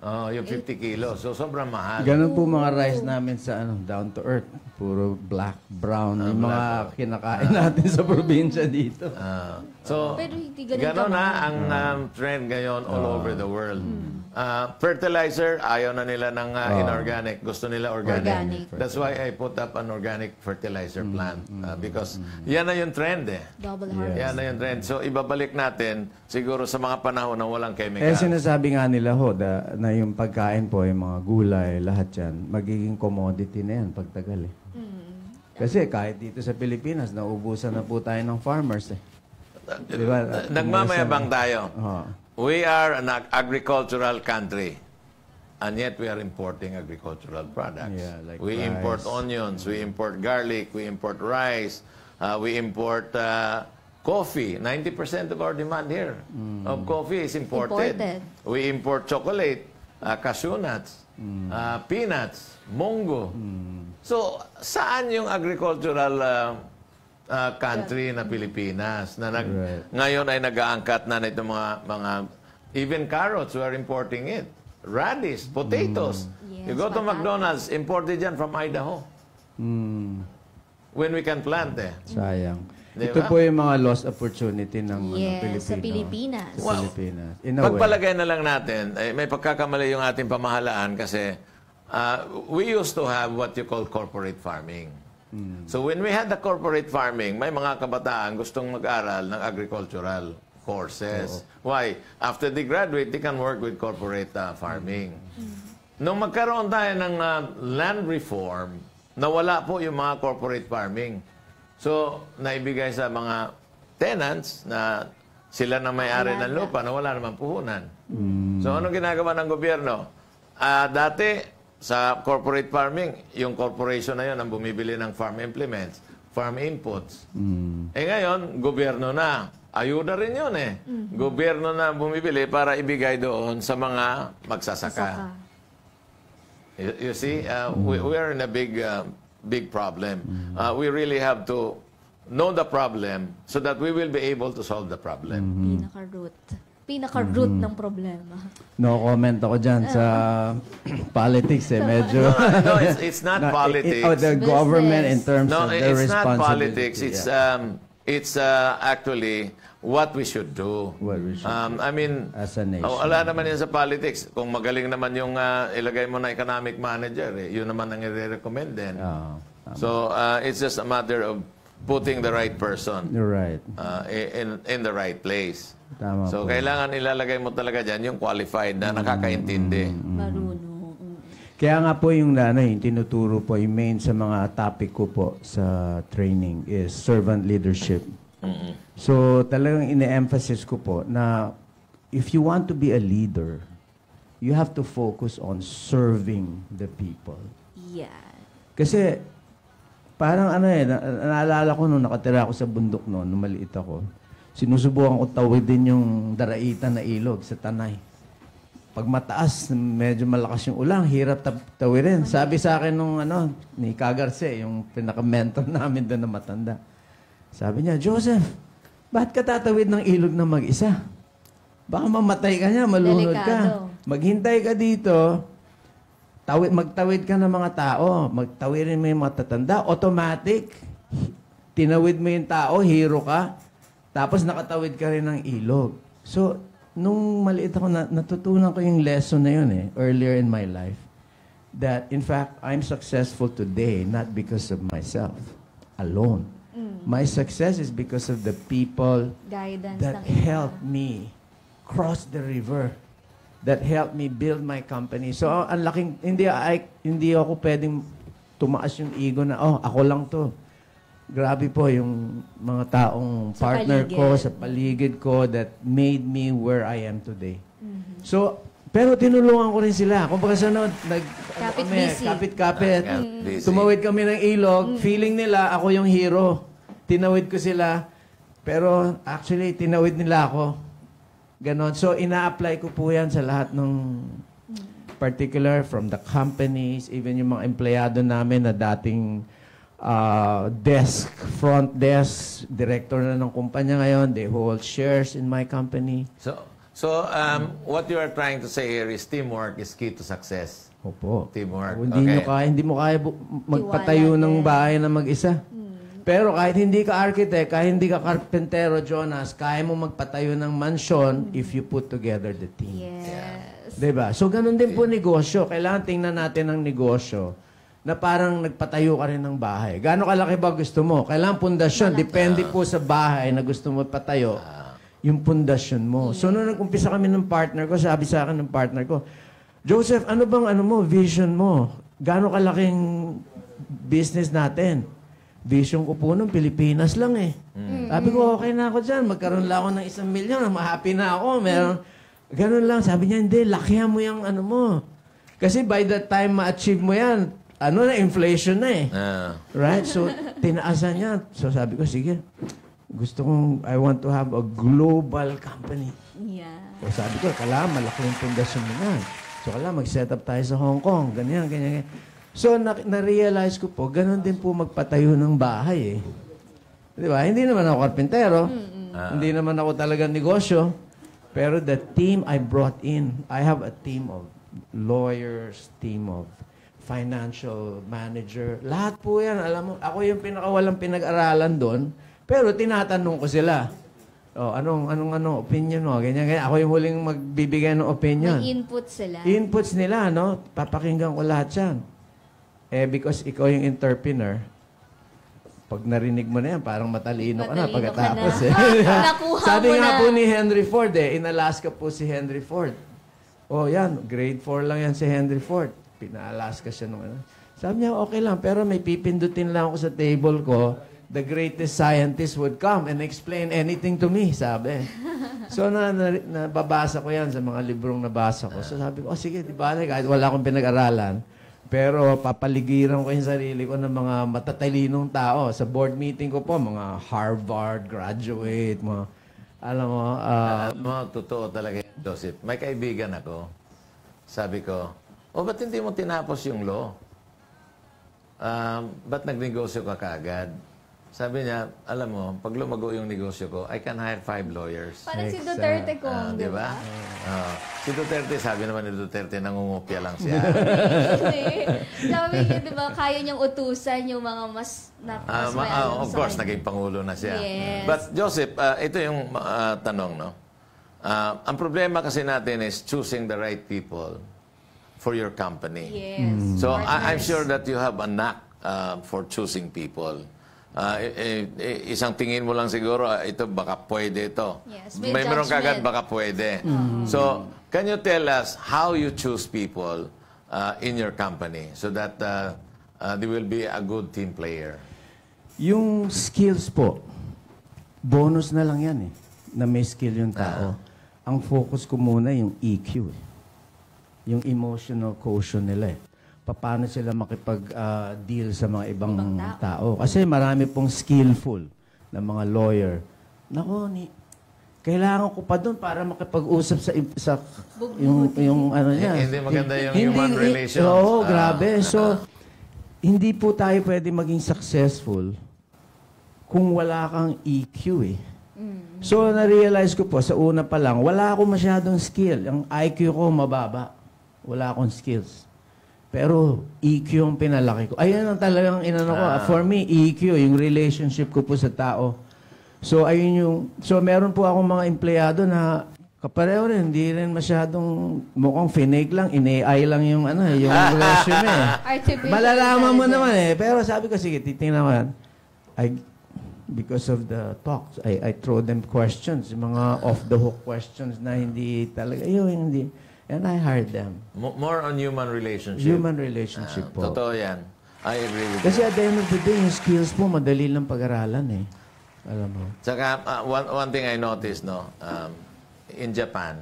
Yung 50 kilos. So, sobrang mahal. Ganun po mga rice namin sa down to earth. Puro black, brown. Yung mga kinakain natin sa probinsya dito. Pero hindi ganun gano'n na kamahal. ang trend ngayon all over the world. Fertilizer, ayaw na nila ng inorganic. Gusto nila organic. That's why I put up an organic fertilizer plant. Because yan na yung trend eh. Double harvest. Yan na yung trend. So, ibabalik natin siguro sa mga panahon na walang chemical. Sinasabi nga nila na yung pagkain po, yung mga gulay, lahat yan, magiging commodity na yan pagtagal eh. Kasi kahit dito sa Pilipinas, naubusan na po tayo ng farmers eh. Diba? Nagmamayabang tayo. Oh. We are an agricultural country. And yet we are importing agricultural products. Yeah, like we rice. import onions, we import garlic, we import rice, we import coffee. 90% of our demand here of coffee is imported. We import chocolate, cashew nuts, peanuts, mongo. So, saan yung agricultural country na Pilipinas na ngayon ay nag-aangkat na nito mga even carrots, we are importing it. Radish, potatoes. Yes, You go to McDonald's, imported yan from Idaho. When we can plant Sayang. Diba? Ito po yung mga lost opportunity ng Yes, Pilipino. sa Pilipinas. Sa Pilipinas. In a way. Pagpalagay na lang natin, may pagkakamali yung ating pamahalaan kasi we used to have what you call corporate farming. So when we had the corporate farming, may mga kabataan gustong mag-aral ng agricultural courses. Why? After they graduate, they can work with corporate farming. Nung magkaroon tayo ng land reform, nawala po yung mga corporate farming. So, naibigay sa mga tenants na sila na may-ari ng lupa na wala namang puhunan. So, anong ginagawa ng gobyerno? Dati, sa corporate farming, yung corporation na yun ang bumibili ng farm implements, farm inputs. Ngayon, gobyerno na. Ayuda rin yun eh. Gobyerno na bumibili para ibigay doon sa mga magsasaka. You see, we are in a big problem. We really have to know the problem so that we will be able to solve the problem. Pinaka-root ng problema. No comment ako dyan sa politics eh. Medyo... No, it's not politics. The government in terms of their it's not responsibility. politics. It's actually what we should do. What we should do. I mean, As a nation. wala naman yan sa politics. Kung magaling naman yung ilagay mo na economic manager, yun naman ang i-recommend din. So, it's just a matter of putting the right person You're right. in the right place. Tama So, po. kailangan ilalagay mo talaga dyan yung qualified na nakakaintindi. Marunong. Kaya nga po yung tinuturo po, yung main sa mga topic ko po sa training is servant leadership. So talagang ine-emphasize ko po na if you want to be a leader, you have to focus on serving the people. Yeah. Kasi parang naalala ko nung nakatira ako sa bundok noon, nung maliit ako, sinusubukan ko tawidin yung daraitan na ilog sa Tanay. Pag mataas, medyo malakas yung ulang, hirap tawirin. Sabi sa akin nung ni Kagarce, yung pinaka-mentor namin doon na matanda. Sabi niya, Joseph, bakit ka tatawid ng ilog na mag-isa? Baka mamatay ka niya, malunod ka. Maghintay ka dito, magtawid ka ng mga tao, magtawirin mo yung matatanda, automatic. Tinawid mo yung tao, hero ka, tapos nakatawid ka rin ng ilog. So, nung maliit ako, natutunan ko yung lesson na yun earlier in my life. That, in fact, I'm successful today not because of myself alone. My success is because of the people Guidance that ng iba. helped me cross the river, that helped me build my company. So, ang laking, hindi ako pwedeng tumaas yung ego na, ako lang to. Grabe po yung mga taong partner ko, sa paligid ko, that made me where I am today. So, Pero tinulungan ko rin sila. Kung baka sunod, Kapit-busy. kapit-kapit. Busy. Tumawid kami ng ilog. Feeling nila, ako yung hero. Tinawid ko sila. Pero actually, tinawid nila ako. Ganon. So, ina-apply ko po yan sa lahat ng particular from the companies, even yung mga empleyado namin na dating front desk, director na ng kumpanya ngayon. They hold shares in my company. So, what you are trying to say here is teamwork is key to success. Opo. Teamwork. Kung hindi mo kaya magpatayo ng bahay na mag-isa. Pero kahit hindi ka architect, kahit hindi ka karpentero, Jonas, kaya mo magpatayo ng mansyon if you put together the team. Yes. Diba? So, ganun din po negosyo. Kailangan tingnan natin ang negosyo na parang nagpatayo ka rin ng bahay. Gaano kalaki ba gusto mo? Kailangan pundasyon. Depende po sa bahay na gusto mo patayo. Yung pundasyon mo. So, nung nag-umpisa kami ng partner ko, sabi sa akin ng partner ko, Joseph, ano bang vision mo? Gaano kalaking business natin? Vision ko po nung Pilipinas lang eh. Sabi ko, okay na ako dyan. Magkaroon lang ako ng 1 milyon. Ma-happy na ako. Meron, ganun lang. Sabi niya, hindi, lakihan mo yung mo. Kasi by the time ma-achieve mo yan, inflation na eh. Right? So, tinaasan niya. So, sabi ko, sige. I want to have a global company. Yeah. So, sabi ko, kailangan malaki yung pundasyon mo na. So, kailangan mag-set up tayo sa Hong Kong. Ganyan. So, na-realize ko po, ganun din po magpatayo ng bahay eh. Di ba? Hindi naman ako karpintero. Hindi naman ako talagang negosyo. Pero the team I brought in, I have a team of lawyers, team of financial manager. Lahat po yan. Alam mo, ako yung pinakawalang pinag-aralan doon. Pero tinatanong ko sila. Anong opinion mo? Ganyan. Ako yung huling magbibigay ng opinion. May input sila. Inputs nila, no? Papakinggan ko lahat yan. Because ikaw yung entrepreneur, pag narinig mo na yan, parang matalino ka na pagkatapos. Sabi nga po ni Henry Ford, in Alaska po si Henry Ford. Yan, grade 4 lang yan si Henry Ford. Pina-Alaska siya nung Sabi niya, okay lang, pero may pipindutin lang ako sa table ko. The greatest scientist would come and explain anything to me, sabi. So, nababasa ko yan sa mga librong nabasa ko. So, sabi ko, sige, di ba, kahit wala akong pinag-aralan, pero papaligiran ko yung sarili ko ng mga matatalinong tao. Sa board meeting ko po, mga Harvard graduate, mga, alam mo, totoo talaga, Joseph. May kaibigan ako. Sabi ko, ba't hindi mo tinapos yung law? Ba't nagnegosyo ka kaagad? Sabi niya, alam mo, pag lumago yung negosyo ko, I can hire 5 lawyers. Parang si Duterte ko, di ba? Si Duterte, sabi naman ni Duterte, nangungupya lang siya. Hindi. Sabi niya, di ba, kaya niyang utusan yung mga mas may alam of sa course, kanya. naging pangulo na siya. Yes. But Joseph, ito yung tanong, no? Ang problema kasi natin is choosing the right people for your company. Yes. So I'm sure that you have a knack for choosing people. Isang tingin mo lang siguro, ito baka pwede ito. Yes, may meron kagad baka pwede. So, can you tell us how you choose people in your company so that they will be a good team player? Yung skills po, bonus na lang yan na may skill yung tao. Ang focus ko muna yung EQ. Yung emotional quotient nila paano sila makipag-deal sa mga ibang tao. Kasi marami pong skillful na mga lawyer. Nako, kailangan ko pa doon para makipag-usap sa yung ano niya. Hindi maganda yung human relations. Oo, grabe. So, hindi po tayo pwede maging successful kung wala kang EQ So, na-realize ko po, sa una pa lang, wala akong masyadong skill. Ang IQ ko mababa. Wala akong skills. Pero EQ ang pinalaki ko. Ayun ang talagang inano ko. For me, EQ, yung relationship ko po sa tao. So, meron po akong mga empleyado na kapareho rin, hindi rin masyadong mukhang finake lang, in-AI lang yung resume. Malalaman mo naman Pero sabi ko, sige, titingnan mo yan. Because of the talks, I throw them questions, mga off-the-hook questions na hindi talaga, hindi. And I hired them. More on human relationship. Human relationship po. Totoo yan. I agree with Kasi you. at the end of the day, yung skills po, madali lang pag-aralan Alam mo. Saka, one thing I noticed, no, in Japan,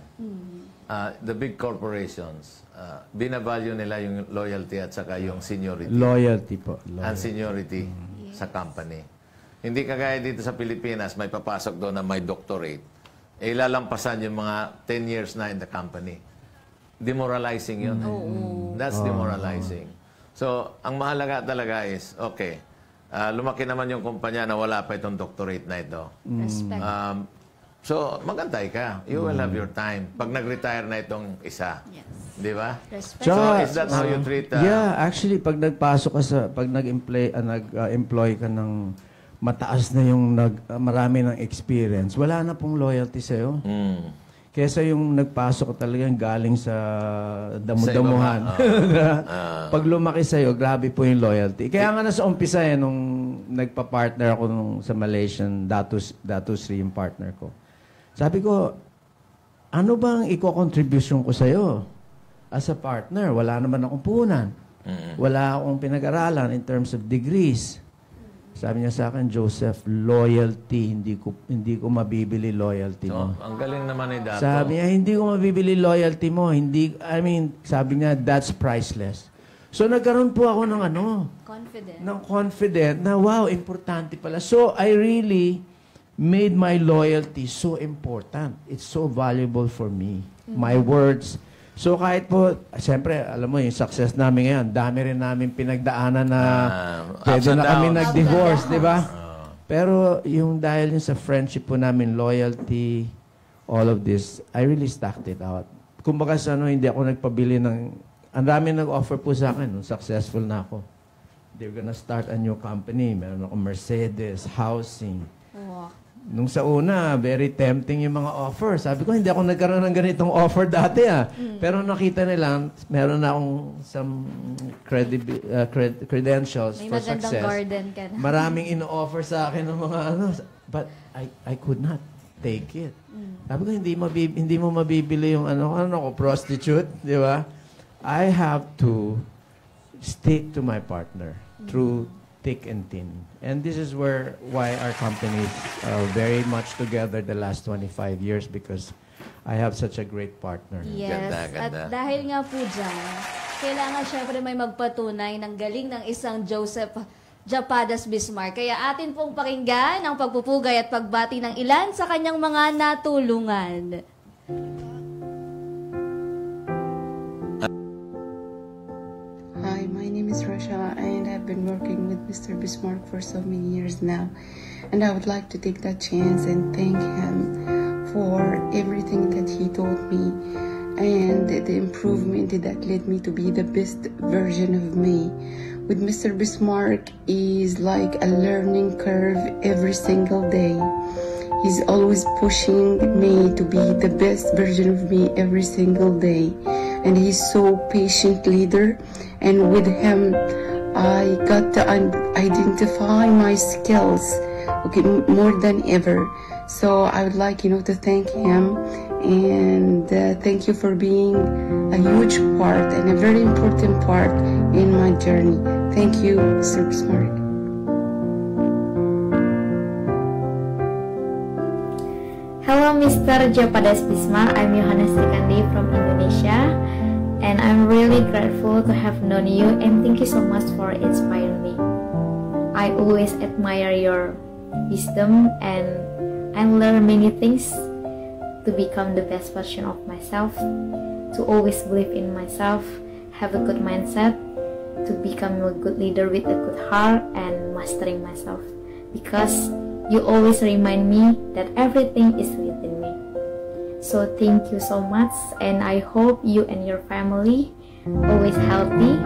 the big corporations, binavalue nila yung loyalty at saka yung seniority. Loyalty po. And seniority sa company. Hindi kagaya dito sa Pilipinas, may papasok doon na may doctorate. Ilalampasan yung mga 10 years na in the company. Demoralizing yun. That's demoralizing. So, ang mahalaga talaga is, okay, lumaki naman yung kumpanya na wala pa itong doctorate na ito. Respect. So, magantay ka. You will have your time. Pag nag-retire na itong isa. Yes. Di ba? Respect. So, is that how you treat... Yeah, actually, pag nagpasok ka pag nag-employ ka ng mataas na yung marami ng experience, wala na pong loyalty sa'yo. Kesa yung nagpasok ka talagang galing sa damuhan. Pag lumaki sa'yo, grabe po yung loyalty. Kaya nga nasa umpisa nung nagpa-partner ako sa Malaysian, Datu Sri yung partner ko. Sabi ko, ano bang i-contribution ko sa'yo? As a partner, wala naman akong puhunan. Wala akong pinag-aralan in terms of degrees. Sabi niya sa akin, Joseph, loyalty, hindi ko mabibili loyalty mo. Ang galing naman ni Dato. Sabi niya, hindi ko mabibili loyalty mo. Sabi niya, that's priceless. So, nagkaroon po ako ng confident na, wow, importante pala. So, I really made my loyalty so important. It's so valuable for me. My words. So, kahit po, siyempre, alam mo, yung success namin ngayon, dami rin namin pinagdaanan na pwede na kami nag-divorce, di ba? Pero yung dahil sa friendship po namin, loyalty, all of this, I really stacked it out. Kumbaga sa hindi ako nagpabili ng... Ang dami nag-offer po sa akin, successful na ako. They're gonna start a new company. Meron ako Mercedes, housing. Wow. Nung sa una, very tempting yung mga offer. Sabi ko, hindi ako nagkaroon ng ganitong offer dati Pero nakita nila, meron na akong some credentials for success. May magandang garden ka na. Maraming ino-offer sa akin ng mga but I could not take it. Sabi ko, hindi mo mabibili yung prostitute, di ba? I have to stick to my partner through thick and thin. And this is why our company is very much together the last 25 years because I have such a great partner. Yes. Ganda. At dahil nga po dyan, kailangan syempre may magpatunay ng galing ng isang Joseph Japadas Bismarck. Kaya atin pong pakinggan ang pagpupugay at pagbati ng ilan sa kanyang mga natulungan. Hi, my name is Rasha and I've been working with Mr. Bismarck for so many years now. And I would like to take that chance and thank him for everything that he taught me and the improvement that led me to be the best version of me. With Mr. Bismarck is like a learning curve every single day. He's always pushing me to be the best version of me every single day. And he's so patient leader. And with him, I got to identify my skills, more than ever. So I would like, to thank him and thank you for being a huge part and a very important part in my journey. Thank you, Mr. Bismarck. Hello, Mr. Japadas Bismarck. I'm Johannes Trikandi from Indonesia. And I'm really grateful to have known you and thank you so much for inspiring me. I always admire your wisdom and I learn many things to become the best version of myself, to always believe in myself, have a good mindset, to become a good leader with a good heart and mastering myself. Because you always remind me that everything is within me. So thank you so much and I hope you and your family always healthy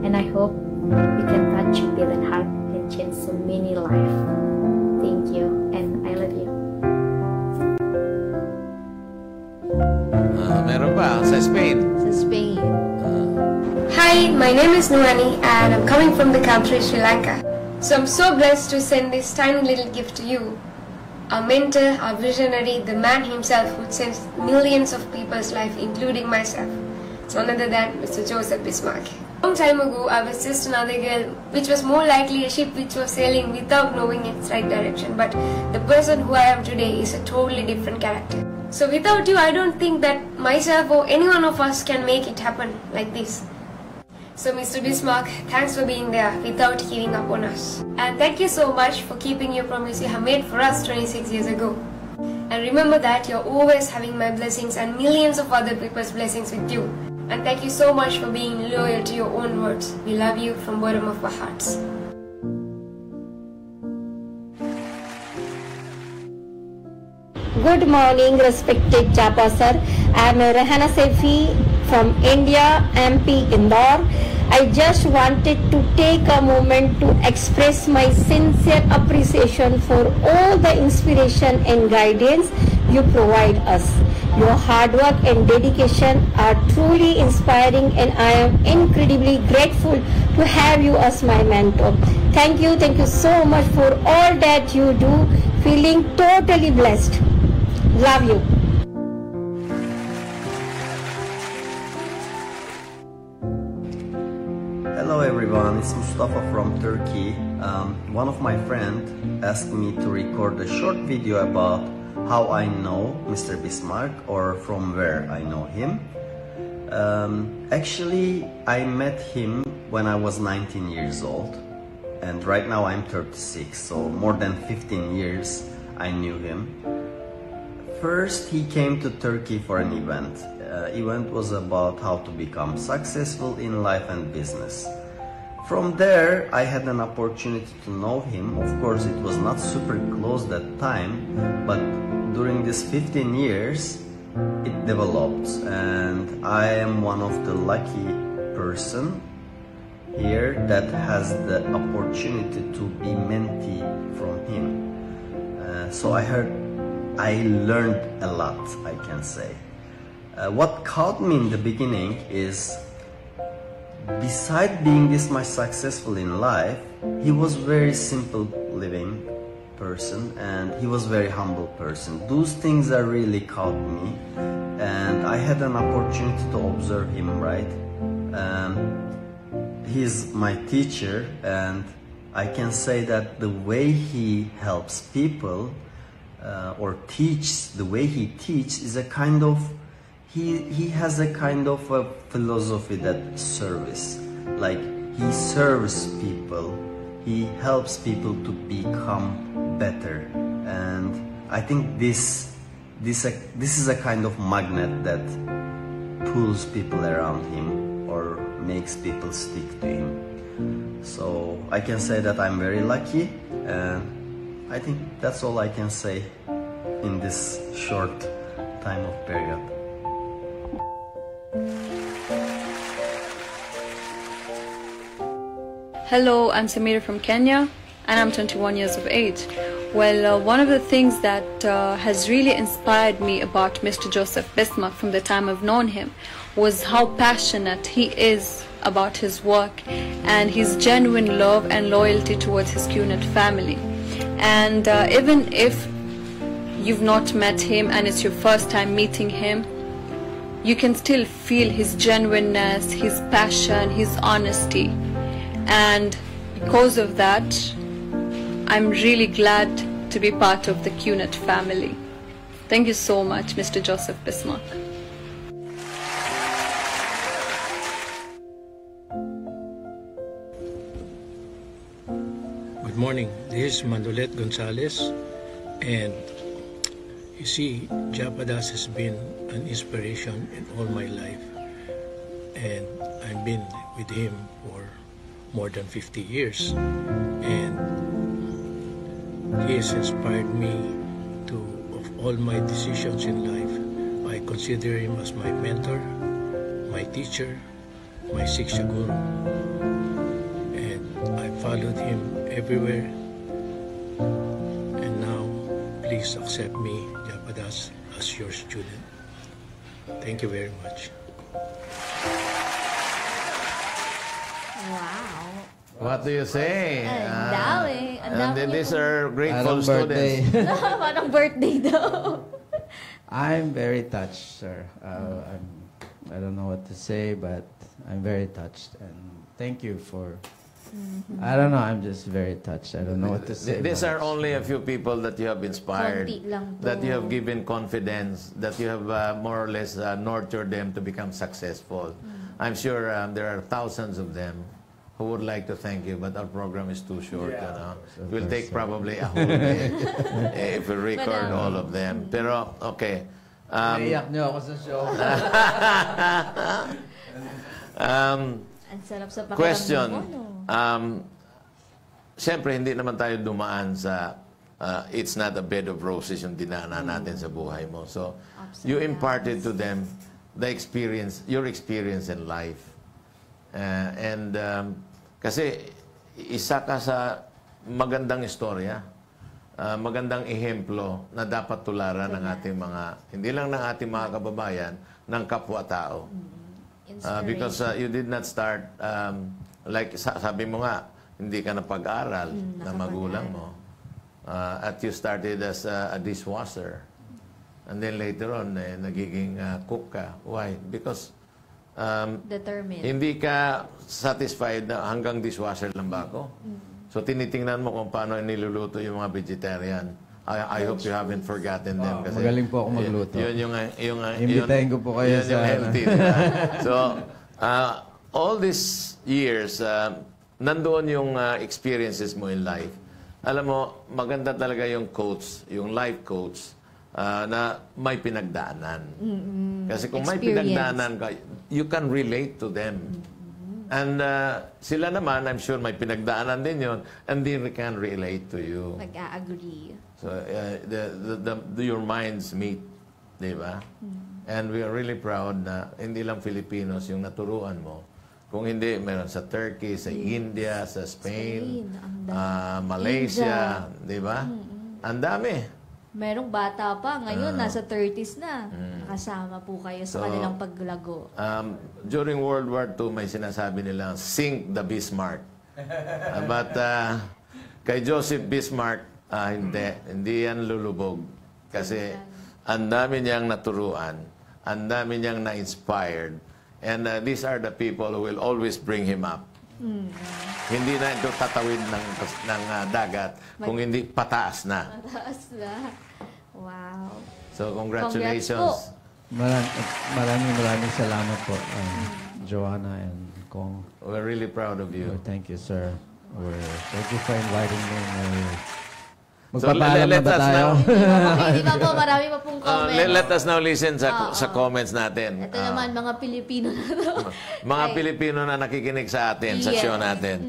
and I hope we can touch a billion heart and change so many lives. Thank you and I love you. Meron pa sa Spain. Sa Spain. Hi, my name is Nuani and I'm coming from the country Sri Lanka. So I'm so blessed to send this tiny little gift to you. Our mentor, our visionary, the man himself who changed millions of people's life, including myself. It's none other than Mr. Joseph Bismarck. A long time ago, I was just another girl, which was more likely a ship which was sailing without knowing its right direction. But the person who I am today is a totally different character. So without you, I don't think that myself or any one of us can make it happen like this. So Mr. Bismarck, thanks for being there without giving up on us. And thank you so much for keeping your promise you have made for us 26 years ago. And remember that you're always having my blessings and millions of other people's blessings with you. And thank you so much for being loyal to your own words. We love you from bottom of our hearts. Good morning, respected Japa sir. I am Rehana Sefi from India, MP Indore. I just wanted to take a moment to express my sincere appreciation for all the inspiration and guidance you provide us. Your hard work and dedication are truly inspiring, and I am incredibly grateful to have you as my mentor. Thank you so much for all that you do. Feeling totally blessed. Love you. Hello everyone, it's Mustafa from Turkey. One of my friends asked me to record a short video about how I know Mr. Bismarck, or from where I know him. Actually, I met him when I was 19 years old, and right now I'm 36, so more than 15 years I knew him. First, he came to Turkey for an event. Event was about how to become successful in life and business. From there, I had an opportunity to know him. Of course, it was not super close that time, but during these 15 years, it developed, and I am one of the lucky person here that has the opportunity to be mentee from him. So I learned a lot, I can say. What caught me in the beginning is, beside being this much successful in life, he was very simple living person, and he was very humble person. Those things are really caught me, and I had an opportunity to observe him, right? He's my teacher, and I can say that the way he helps people or teaches, the way he teaches is a kind of, he has a kind of a philosophy that service, like he serves people, he helps people to become better, and I think this is a kind of magnet that pulls people around him or makes people stick to him. So I can say that I'm very lucky, and I think that's all I can say in this short time of period. Hello, I'm Samira from Kenya, and I'm 21 years of age. Well, one of the things that has really inspired me about Mr. Joseph Bismarck from the time I've known him was how passionate he is about his work and his genuine love and loyalty towards his CUNET family. And even if you've not met him and it's your first time meeting him, you can still feel his genuineness, his passion, his honesty. And because of that, I'm really glad to be part of the CUNET family. Thank you so much, Mr. Joseph Bismarck. Good morning, this is Mandolet Gonzalez, and you see, Japadas has been an inspiration in all my life, and I've been with him for more than 50 years, and he has inspired me to, of all my decisions in life, I consider him as my mentor, my teacher, my Siksha Guru, and I followed him everywhere, and now please accept me, Japadas, as your student. Thank you very much. Wow. What do you say? Ang dami. Ang And dami these niyo. are grateful Parang birthday. students. Parang birthday daw. I'm very touched, sir. I don't know what to say, but I'm very touched. And thank you for I don't know. I'm just very touched. I don't know what to say. These are only a few people that you have inspired, Konti lang to. that you have given confidence, that you have more or less nurtured them to become successful. I'm sure there are thousands of them who would like to thank you, but our program is too short. It will take probably a whole day if we record all of them. Pero, okay. Naiyak niyo ako sa show. Ang sarap sa pakiramdam Question. mo, no? Siyempre, hindi naman tayo dumaan sa it's not a bed of roses yung dinaanan natin sa buhay mo. So, you imparted to them the experience, your experience in life. Kasi isa ka sa magandang istorya, magandang ehemplo na dapat tularan ng ating mga, hindi lang ng ating mga kababayan, ng kapwa-tao. Because you did not start, like sabi mo nga, hindi ka napag-aral na magulang mo. At you started as a dishwasher. And then later on, nagiging cook ka. Why? Because Determined. hindi ka satisfied na hanggang dishwasher lang ba ako? So tinitingnan mo kung paano niluluto yung mga vegetarian. I hope you haven't forgotten them. Kasi magaling po ako magluto. Yun Imbitahin ko po kayo sa healthy. So, all these years, nandoon yung experiences mo in life. Alam mo, maganda talaga yung coach, yung life coach, na may pinagdaanan. Kasi kung may pinagdaanan ka, you can relate to them. And sila naman, I'm sure may pinagdaanan din yun, and they can relate to you. Nag-a-agree. So, your minds meet, di ba? And we are really proud na hindi lang Filipinos yung naturuan mo. Kung hindi, meron sa Turkey, sa India, sa Spain, Malaysia, di ba? Ang dami. Merong bata pa, ngayon nasa 30s na. Nakasama po kayo sa kanilang paglago. During World War II, may sinasabi nilang, sink the Bismarck. But kay Joseph Bismarck, hindi yan lulubog. Kasi ang dami niyang naturuan, ang dami niyang na-inspired, and these are the people who will always bring him up. Hindi na ito tatawid ng dagat, kung hindi pataas na. Mataas na. Wow. So, congratulations. Maraming salamat po, Joanna and Kong. We're really proud of you. Thank you, sir. Thank you for inviting me. So, Magpapaalam na ba tayo? Hindi pa po, marami pa pong comments. Let us now listen sa comments natin. Ito naman, mga Pilipino na to. Mga Pilipino na nakikinig sa atin, sa show natin.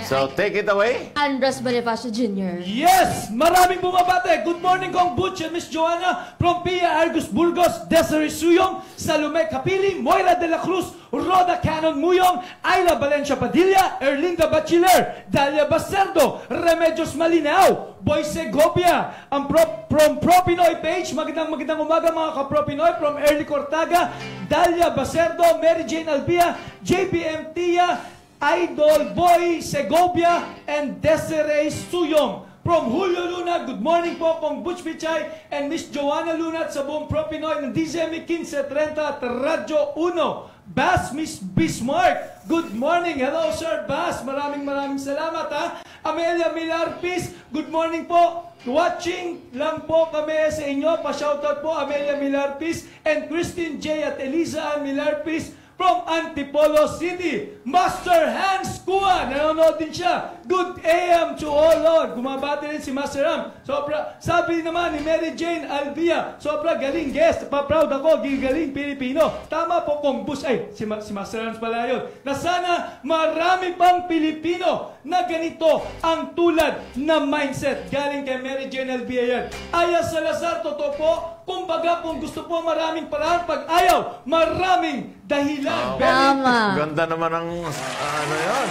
So, take it away. Andres Bonifacio Jr. Yes! Maraming bumabate. Good morning, Kong Butch and Miss Joanna. From Pia Argus Burgos, Desiree Suyong, Salome Capili, Moira de la Cruz, Roda Canon Muyong, Ayla Valencia Padilla, Erlinda Bachiller, Dalia Bacerdo, Remedios Malinao, Boy Segovia, from Pro Pinoy page, magandang umaga mga ka-Pro Pinoy, from Early Cortaga, Dalia Bacerdo, Mary Jane Albia, JBM Tia, Idol Boy Segovia, and Desiree Suyong. From Julio Luna, good morning po kong Butch Pichay and Miss Joanna Luna at sa buong Pro Pinoy ng DZME 1530 at Radyo 1. Bass, Miss Bismarck, good morning. Hello, Sir Bass. Maraming salamat, ha. Amelia Milarpis, good morning po. Watching lang po kami sa inyo. Pa-shoutout po, Amelia Milarpis and Christine J. at Eliza Ann Milarpis from Antipolo City. Master Hans Kua, nanonood din siya. Good AM to all, Lord. Gumabati rin si Master Ham. Sobra, sabi naman ni Mary Jane Albia, sobra galing guest. Pa-proud ako, gigaling Pilipino. Tama po kong bus, si Master Hans pala yun. Na sana marami pang Pilipino na ganito ang tulad na mindset. Galing kay Mary Jane Albia yan. Aya Salazar, totoo po. Kumbaga, kung gusto po maraming paraan, pag ayaw, maraming dahilan. Tama. Ganda naman ang ano yun.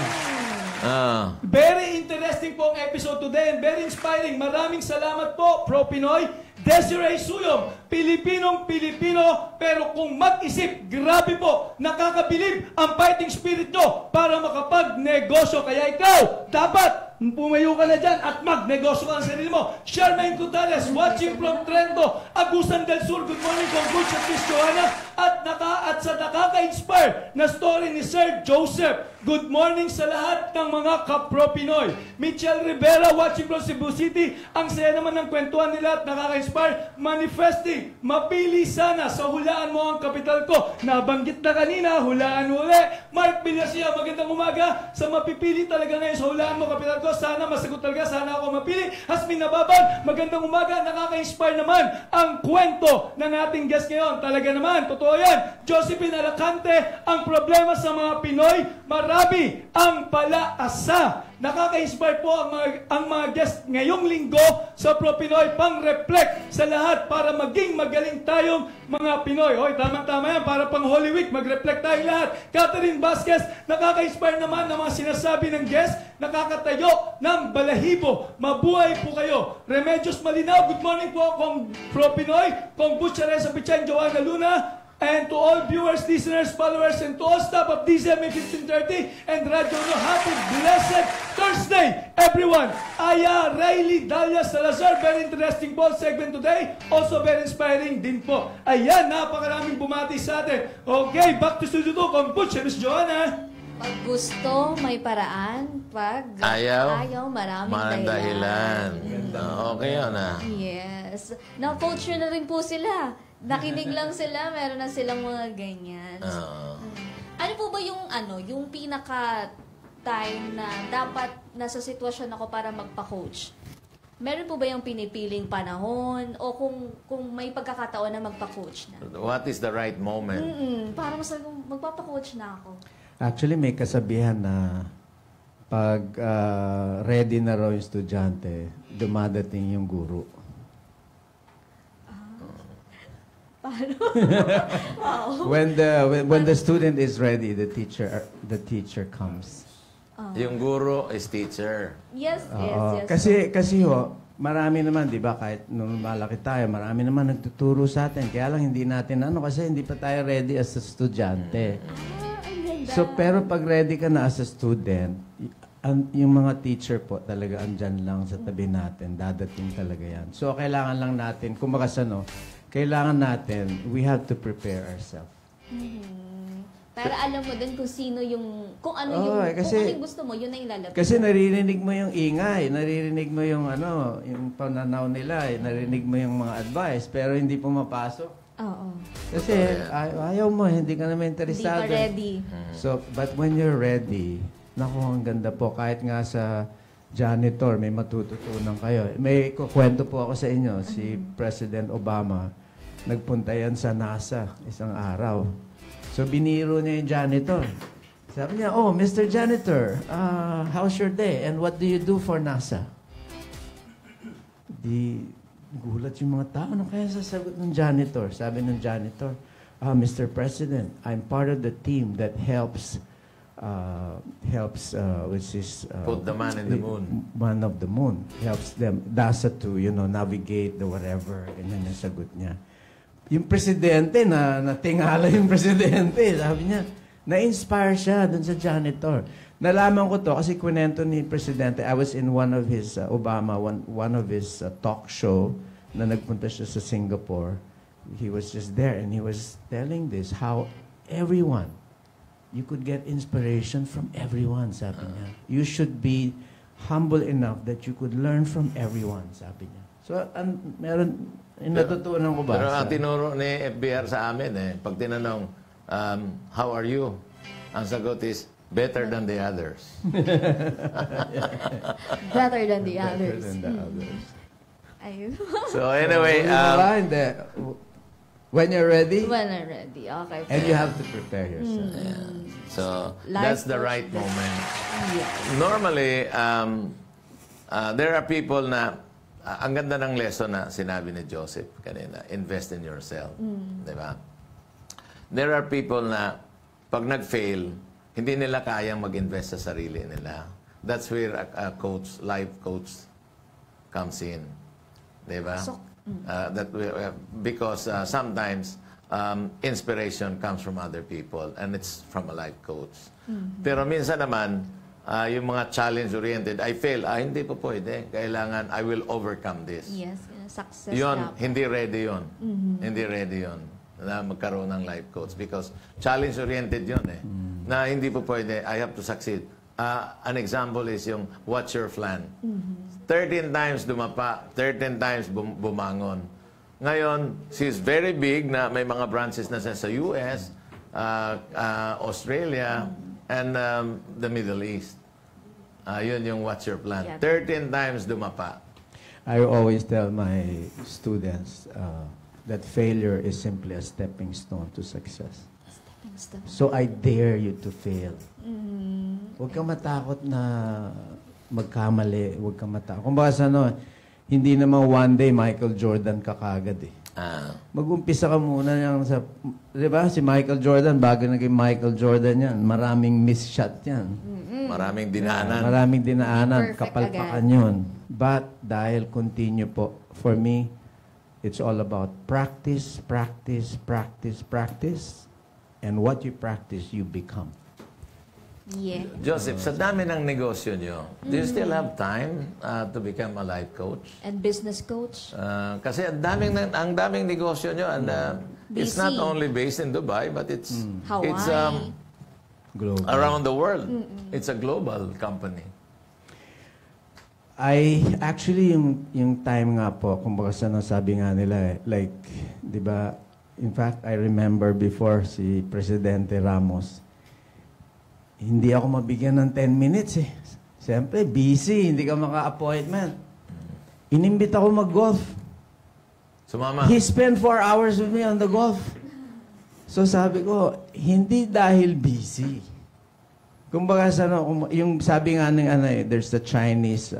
Very interesting po ang episode today and very inspiring. Maraming salamat po, Pro Pinoy. Desiree Suyong, Pilipinong-Pilipino, pero kung mag-isip, grabe po, nakakabilib ang fighting spirit nyo para makapag-negosyo. Kaya ikaw, dapat pumayo ka na dyan at magnegosyo ka ng sarili mo. Charmaine Cutales, watching from Trento, Agusan del Sur. Good morning, Kong Butch at Miss Joanna. At sa nakaka-inspire na story ni Sir Joseph. Good morning sa lahat ng mga kapro-Pinoy. Michelle Rivera, watching from Cebu City. Ang saya naman ng kwentuhan nila at nakaka-inspire. Manifesting, mapili sana sa hulaan mo ang kapital ko. Nabanggit na kanina, hulaan uli. Mark Villasia, magandang umaga. Sa mapipili talaga ngayon sa hulaan mo kapital ko, sana masagot talaga, sana ako mapili. Hasmin Nababan, magandang umaga. Nakaka-inspire naman ang kwento ng ating guest ngayon. Talaga naman, totoo yan. Josephine Alacante, ang problema sa mga Pinoy, marami ang palaasa. Nakaka-inspire po ang mga guest ngayong linggo sa Pro-Pinoy pang-reflect sa lahat para maging magaling tayong mga Pinoy. Hoy, tama-tama yan. Para pang Holy Week, mag-reflect tayong lahat. Catherine Vasquez, nakaka-inspire naman ng mga sinasabi ng guest, nakakatayo ng balahibo. Mabuhay po kayo. Remedios Malinaw, good morning po kong Pro-Pinoy, kong Butch Areza Pichan, Joanna Luna, and to all viewers, listeners, followers, and to all staff of DZMA 1530 and Radio No, happy blessed Thursday, everyone. Aya Rayleigh Dalia Salazar, very interesting po segment today. Also very inspiring din po. Ayan, napakaraming bumati sa atin. Okay, back to studio 2, Kong Butch, Miss Joanna. Pag gusto, may paraan. Pag ayaw maraming dahilan. Okay yun, Yes. Na-coach na rin po sila. Nakinig lang sila, meron na silang mga ganyan. Ano po ba yung pinaka-time na dapat nasa sitwasyon ako para magpa-coach? Meron po ba yung pinipiling panahon o kung may pagkakataon na magpa-coach na? What is the right moment? Para magpapa-coach na ako. Actually, may kasabihan na pag ready na raw yung estudyante, dumadating yung guro. Wow. When the student is ready, the teacher comes. Yung guro is teacher. Yes. Kasi marami naman, 'di ba, kahit nung malaki tayo, marami naman nagtuturo sa atin. Kaya lang hindi natin kasi hindi pa tayo ready as a estudyante. So pero pag ready ka na as a student, yung mga teacher po talaga andyan lang sa tabi natin, dadating talaga yan. So kailangan lang natin, kailangan natin, we have to prepare ourselves. Para alam mo din kung sino yung, kung ano yung gusto mo, yun na ilalabas. Kasi naririnig mo yung ingay, naririnig mo yung yung pananaw nila, naririnig mo yung mga advice, pero hindi pumapasok. Oo. Kasi ayaw mo, hindi ka naman interesado. Hindi pa ready. So, but when you're ready, naku, ang ganda po, kahit nga sa janitor, may matututunan kayo. May kukwento po ako sa inyo, si President Obama, nagpunta yan sa NASA isang araw. So, biniro niya yung janitor. Sabi niya, oh, Mr. Janitor, how's your day? And what do you do for NASA? Gulat yung mga tao. Ano kaya sasagot ng janitor? Sabi ng janitor, Mr. President, I'm part of the team that helps which is put the man in the moon. Man of the moon. Helps them, NASA to, navigate the whatever. Ganyan yung sagot niya. Yung presidente, natingala yung presidente. Sabi niya, na-inspire siya dun sa janitor. Nalaman ko to kasi kwento ni presidente. I was in one of his, one of his talk show na nagpunta siya sa Singapore. He was just there and he was telling this, how everyone, you could get inspiration from everyone, sabi niya. You should be humble enough that you could learn from everyone, sabi niya. So, meron, natutunan ko ba? Pero ang tinuro ni FBR sa amin, pag tinanong, how are you? Ang sagot is, better than the others. Better than the others. Better than the others. Ayun. So anyway, when you're ready. When I'm ready, okay. And you have to prepare yourself. So that's the right moment. Yes. Normally, there are people na, ang ganda ng lesson na sinabi ni Joseph kanina, invest in yourself. Diba? There are people na, pag nag-fail, hindi nila kayang mag-invest sa sarili nila. That's where a coach, life coach, comes in. Diba? So, because sometimes inspiration comes from other people and it's from a life coach. Pero minsan naman, yung mga challenge-oriented, I fail. Hindi po pwede. Kailangan, I will overcome this. Yes, success Yun, dapat. hindi ready yun. Hindi ready yun na magkaroon ng life coach because challenge-oriented yun eh. Na hindi po pwede, I have to succeed. An example is yung what's your plan? 13 times dumapa, 13 times bumangon. Ngayon, she's very big na may mga branches na sa US, Australia, and the Middle East. Yun yung what's your plan. 13 times dumapa. I always tell my students that failure is simply a stepping stone to success. So I dare you to fail. Huwag kang matakot na magkamali. Huwag kang matakot. Kung baka hindi naman one day Michael Jordan ka kagad eh. Mag-umpisa ka muna yung sa... Di ba? Si Michael Jordan, bago naging Michael Jordan yan, maraming miss shot yan. Maraming dinaanan. Maraming dinaanan. Perfect Kapalpakan yun. But dahil continue po, for me, it's all about practice, practice, practice, practice. And what you practice, you become. Yeah. Joseph, sa dami ng negosyo nyo, do you still have time to become a life coach? And business coach? Kasi ang daming negosyo nyo and it's not only based in Dubai, but it's Global. around the world. It's a global company. Actually, yung time nga po, kumbaga sabi nga nila, like, di ba, in fact, I remember before si Presidente Ramos, hindi ako mabigyan ng 10 minutes eh. Siyempre, busy, hindi ka maka-appointment. Inimbit ako mag-golf. Sumama. He spent 4 hours with me on the golf. So sabi ko, hindi dahil busy. Kumbaga, yung sabi nga ng there's the Chinese,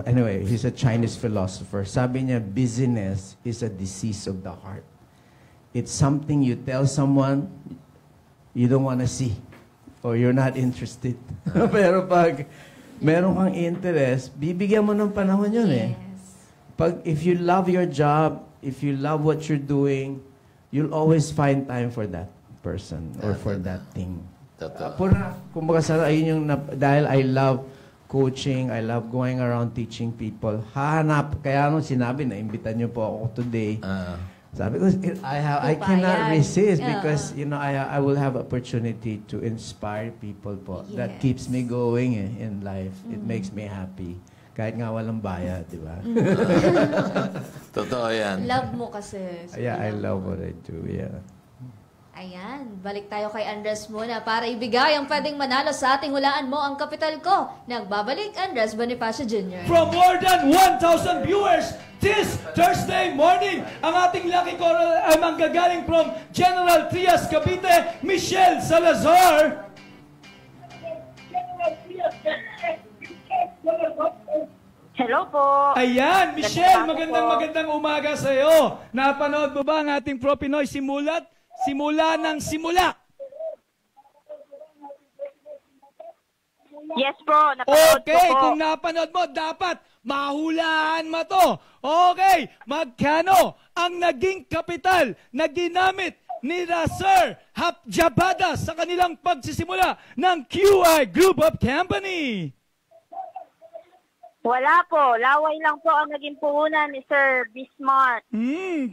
anyway, he's a Chinese philosopher. Sabi niya, busyness is a disease of the heart. It's something you tell someone you don't want to see or you're not interested. Pero pag meron kang interest, bibigyan mo ng panahon yun eh. If you love your job, if you love what you're doing, you'll always find time for that person or for that thing. Kumbaga ayun yung dahil I love coaching, I love going around teaching people. Kaya nung sinabi na imbitan niyo po ako today. Sabi ko, I cannot resist because I will have opportunity to inspire people po. Yes. That keeps me going in life. It makes me happy. Kahit nga walang bayad, di ba? Totoo yan. Love mo kasi. Yeah, I love what I do, yeah. Ayan, balik tayo kay Andres muna para ibigay ang pwedeng manalo sa ating hulaan mo ang kapital ko. Nagbabalik, Andres Bonifacio Jr. From more than 1,000 viewers this Thursday morning, ang ating lucky caller ay manggagaling from General Trias, Cavite, Michelle Salazar. Hello po. Ayan, Michelle, magandang umaga sa iyo. Napanood mo ba ang ating Pro Pinoy Simula ng simula? Yes po, napanood ko po. Kung napanood mo, dapat mahulaan mo to. Okay, magkano ang naging kapital na ginamit ni Sir Hapjabada sa kanilang pagsisimula ng QI Group of Company? Wala po. Laway lang po ang naging puhunan ni Sir Bismarck.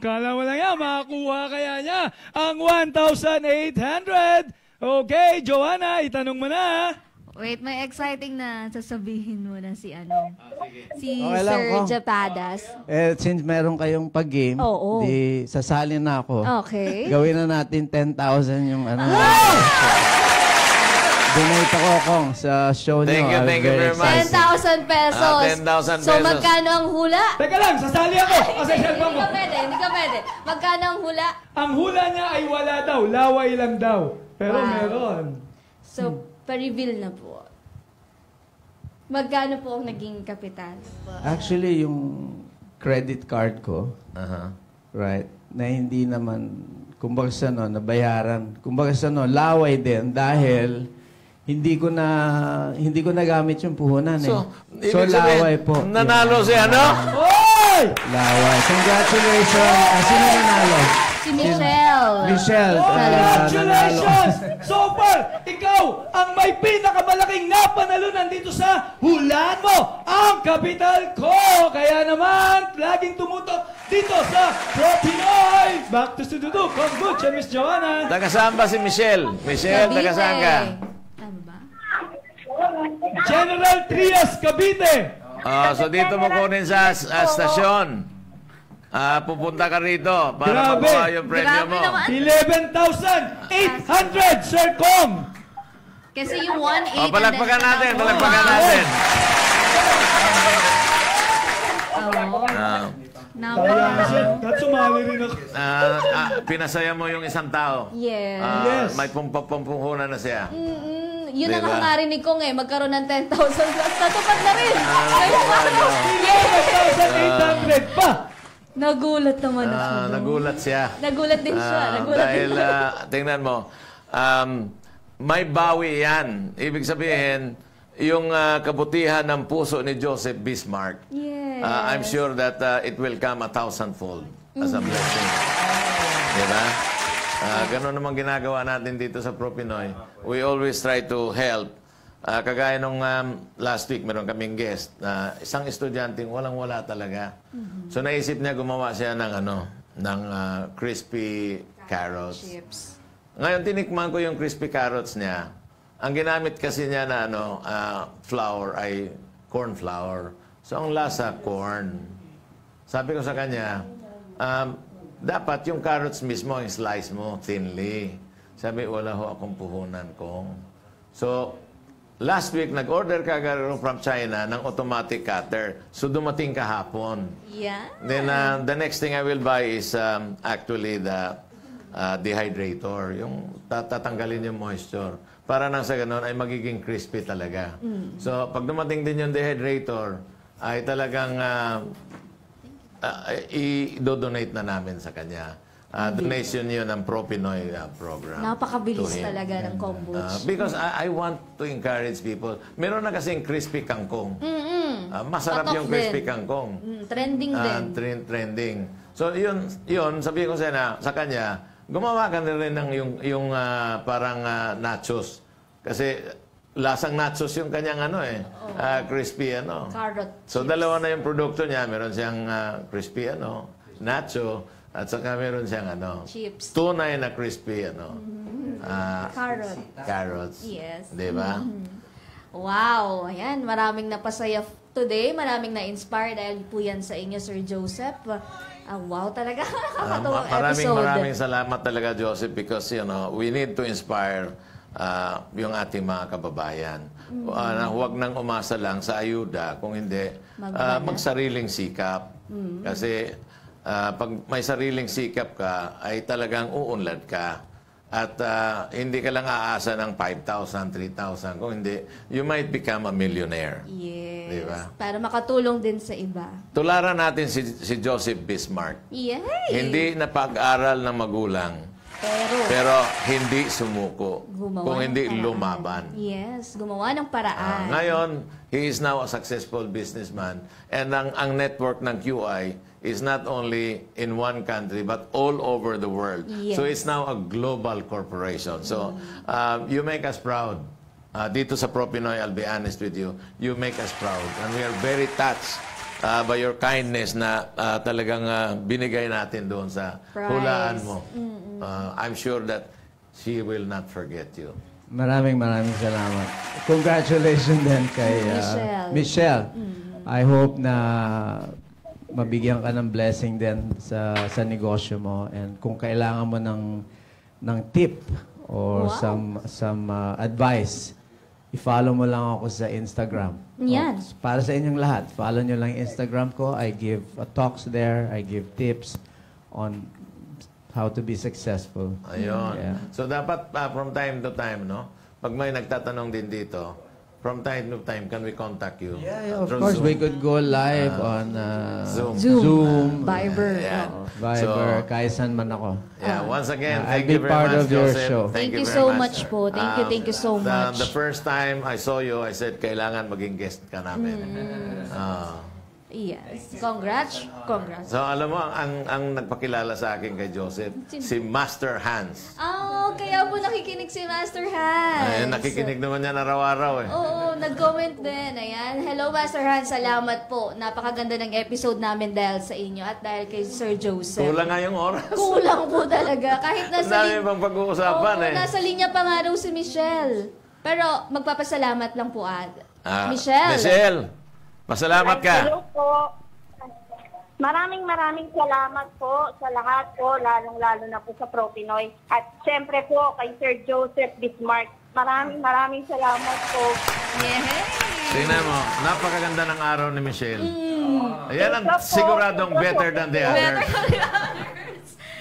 Kala mo lang yan. Makakuha kaya niya ang 1,800. Okay, Joanna, itanong mo na. Wait, may exciting na sasabihin mo na si si Okay Sir Japadas. Since meron kayong pag-game, di sasali na ako. Okay. Gawin na natin 10,000 yung donate ako kong sa show niyo. Thank you very much. 10,000 pesos. 10,000 pesos. So, magkano ang hula? Teka lang, sasali ako. Hindi ka pwede. Magkano ang hula? Ang hula niya ay wala daw. Laway lang daw. Pero meron. So, pa-reveal na po. Magkano po ang naging kapital? Actually, yung credit card ko, right, na hindi naman, kumbaga nabayaran. Kumbaga laway din dahil hindi ko nagamit yung puhunan eh. So laway po. Nanalo si Oy! Laway. Congratulations. Sino nanalo? Si Michelle. Michelle. Congratulations! So far, ikaw ang may pinakamalaking napanalunan dito sa Hulaan Mo ang Kapital Ko. Kaya naman, laging tumutok dito sa Pro Pinoy. Back to Studio 2, Kombucha, Miss Joanna. Taga-saan ba si Michelle? Michelle, Cavite. taga-saan ka? Tama ba? General Trias, Cavite. So dito mo kunin sa stasyon. Pupunta ka rito para Grabe. makuha yung premyo Grabe mo. naman. 11,800, Sir Com. Kasi yung 1-8 Palagpagan natin, palagpagan natin. At sumali rin ako. Pinasaya mo yung isang tao. Yes. Yes. May pumpuhunan na siya. Yun ang Diba? narinig ko magkaroon ng 10,000 plus. Natupad na rin. Ngayong araw. 11,800 pa. Nagulat naman ako. Nagulat siya. Nagulat din siya. Nagulat Dahil, din siya. tingnan mo, may bawi yan. Ibig sabihin, yung kabutihan ng puso ni Joseph Bismarck, Yes. I'm sure that it will come 1,000-fold as a blessing. Diba? Ganun naman ginagawa natin dito sa Pro Pinoy. We always try to help. Kagaya nung last week, meron kaming guest na isang estudyanteng walang-wala talaga. So naisip niya gumawa siya ng crispy carrots. Chips. Ngayon, tinikman ko yung crispy carrots niya. Ang ginamit kasi niya na flour ay corn flour. So, ang lasa, corn. Sabi ko sa kanya, dapat yung carrots mismo, yung slice mo, thinly. Sabi, wala ho akong puhunan ko. So, last week, nag-order ka from China ng automatic cutter. So, dumating kahapon. Yeah. Then, the next thing I will buy is actually the dehydrator. Yung tatanggalin yung moisture. Para nang sa ganun ay magiging crispy talaga. So, pag dumating din yung dehydrator, ay talagang i-donate na namin sa kanya. Donation yun ng Pro Pinoy program. Napakabilis to him. talaga ng kombucha. Because I want to encourage people. Meron na kasing crispy kangkong. Masarap Patok yung crispy din. kangkong. Trending din. Trending. So, yun sabihin ko sa kanya, gumawa ka na rin ng yung parang nachos. Kasi lasang nachos yung kanyang crispy Carrot So, dalawa na yung produkto niya. Meron siyang crispy nacho, at saka meron siyang chips. tunay na crispy Carrots. Yes. Diba? Wow. Ayan, maraming napasaya today. Maraming na-inspire dahil po yan sa inyo, Sir Joseph. Wow, talaga. Nakakatawang episode. Maraming salamat talaga, Joseph, because, we need to inspire yung ating mga kababayan. Huwag nang umasa lang sa ayuda, kung hindi, magsariling sikap. Kasi, pag may sariling sikap ka, ay talagang uunlad ka. At hindi ka lang aasa ng 5,000, 3,000. Kung hindi, you might become a millionaire. Yes. Diba? Para makatulong din sa iba. Tularan natin si Joseph Bismarck. Yay! Hindi napag-aral ng magulang, pero hindi sumuko. Gumawa Kung ng hindi paraan. lumaban. Yes, gumawa ng paraan. Ngayon, he is now a successful businessman. And ang network ng QI is not only in one country, but all over the world. Yes. So it's now a global corporation. So you make us proud. Dito sa Pro Pinoy, I'll be honest with you, you make us proud. And we are very touched by your kindness na talagang binigay natin doon sa hulaan mo. I'm sure that she will not forget you. Maraming salamat. Congratulations din kay Michelle. I hope na mabigyan ka ng blessing din sa negosyo mo, and kung kailangan mo ng tip or some advice, i-follow mo lang ako sa Instagram. Yan. Para sa inyong lahat, follow nyo lang yung Instagram ko. I give talks there. I give tips on how to be successful. Ayun. Yeah. So dapat from time to time, pag may nagtatanong din dito, from time to time, can we contact you? Of through course, Zoom? we could go live on Zoom. Viber. Yeah. Viber, kahit saan man ako. Yeah, once again, I'll thank be you very part much, of your Joseph. show. Thank you very so much po. Thank you so much. The first time I saw you, I said, kailangan maging guest ka namin. Yes. Congrats. So, alam mo, ang nagpakilala sa akin kay Joseph, si Master Hans. Kaya po nakikinig si Master Hans. Ay, nakikinig naman yan araw-araw eh. Oo, nag-comment din. Ayan. Hello, Master Hans. Salamat po. Napakaganda ng episode namin dahil sa inyo at dahil kay Sir Joseph. Kulang nga yung oras. Kulang po talaga. Kahit nasa dami pang pag-uusapan eh. Nasa linya pa nga daw si Michelle. Pero magpapasalamat lang po Michelle. Pasalamat ka. Hello po. Maraming salamat po sa lahat po, lalong-lalo na po sa Pro-Pinoy. At syempre po kay Sir Joseph Bismarck. Maraming salamat po. Tingnan mo, napakaganda ng araw ni Michelle. Ayan ang siguradong better than the others.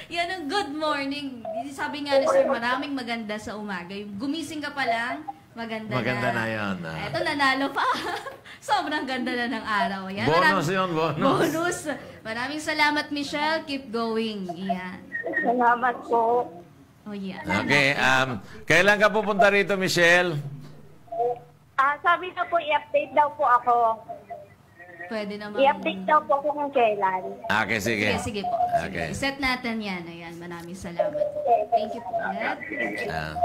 Yan ang good morning. Sabi nga ni Sir, maraming maganda sa umaga. Yung gumising ka pa lang, maganda na yan. Eto, nanalo pa. Sobrang ganda na ng araw. Yan, bonus yun, bonus. Maraming salamat, Michelle. Keep going. Yan. Salamat po. Yan. Okay, kailan ka pupunta rito, Michelle? Sabi na po, i-update daw po ako. Pwede naman. I-update daw po kung kailan. Okay, sige. Sige po. Okay. Set natin yan. Ayan, maraming salamat po. Thank you po.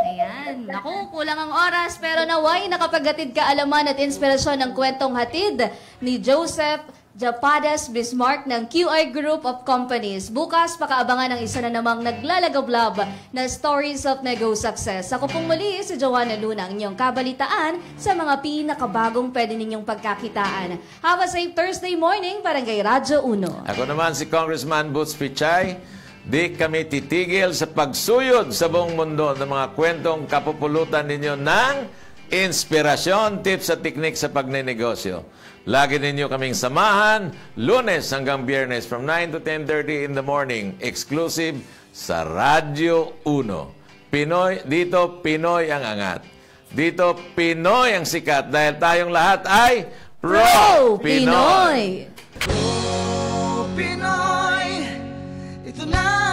Ayan. Naku, kulang ang oras, pero naway nakapaghatid kaalaman at inspirasyon ng kwentong hatid ni Joseph Japadas Bismarck ng QR Group of Companies. Bukas, pakaabangan ng isa na namang naglalagablab na Stories of Nego Success. Ako pong muli si Joanna Luna, ang inyong kabalitaan sa mga pinakabagong pwede ninyong pagkakitaan. Have a safe Thursday morning, Barangay Radyo 1. Ako naman si Congressman Boots Pichay. Di kami titigil sa pagsuyod sa buong mundo ng mga kwentong kapupulutan ninyo ng inspirasyon, tips at teknik sa pagnenegosyo. Lagi ninyo kaming samahan, Lunes hanggang Biyernes from 9 to 10:30 in the morning, exclusive sa Radyo 1. Dito Pinoy ang angat. Dito Pinoy ang sikat dahil tayong lahat ay Pro-Pinoy! Pinoy, ito na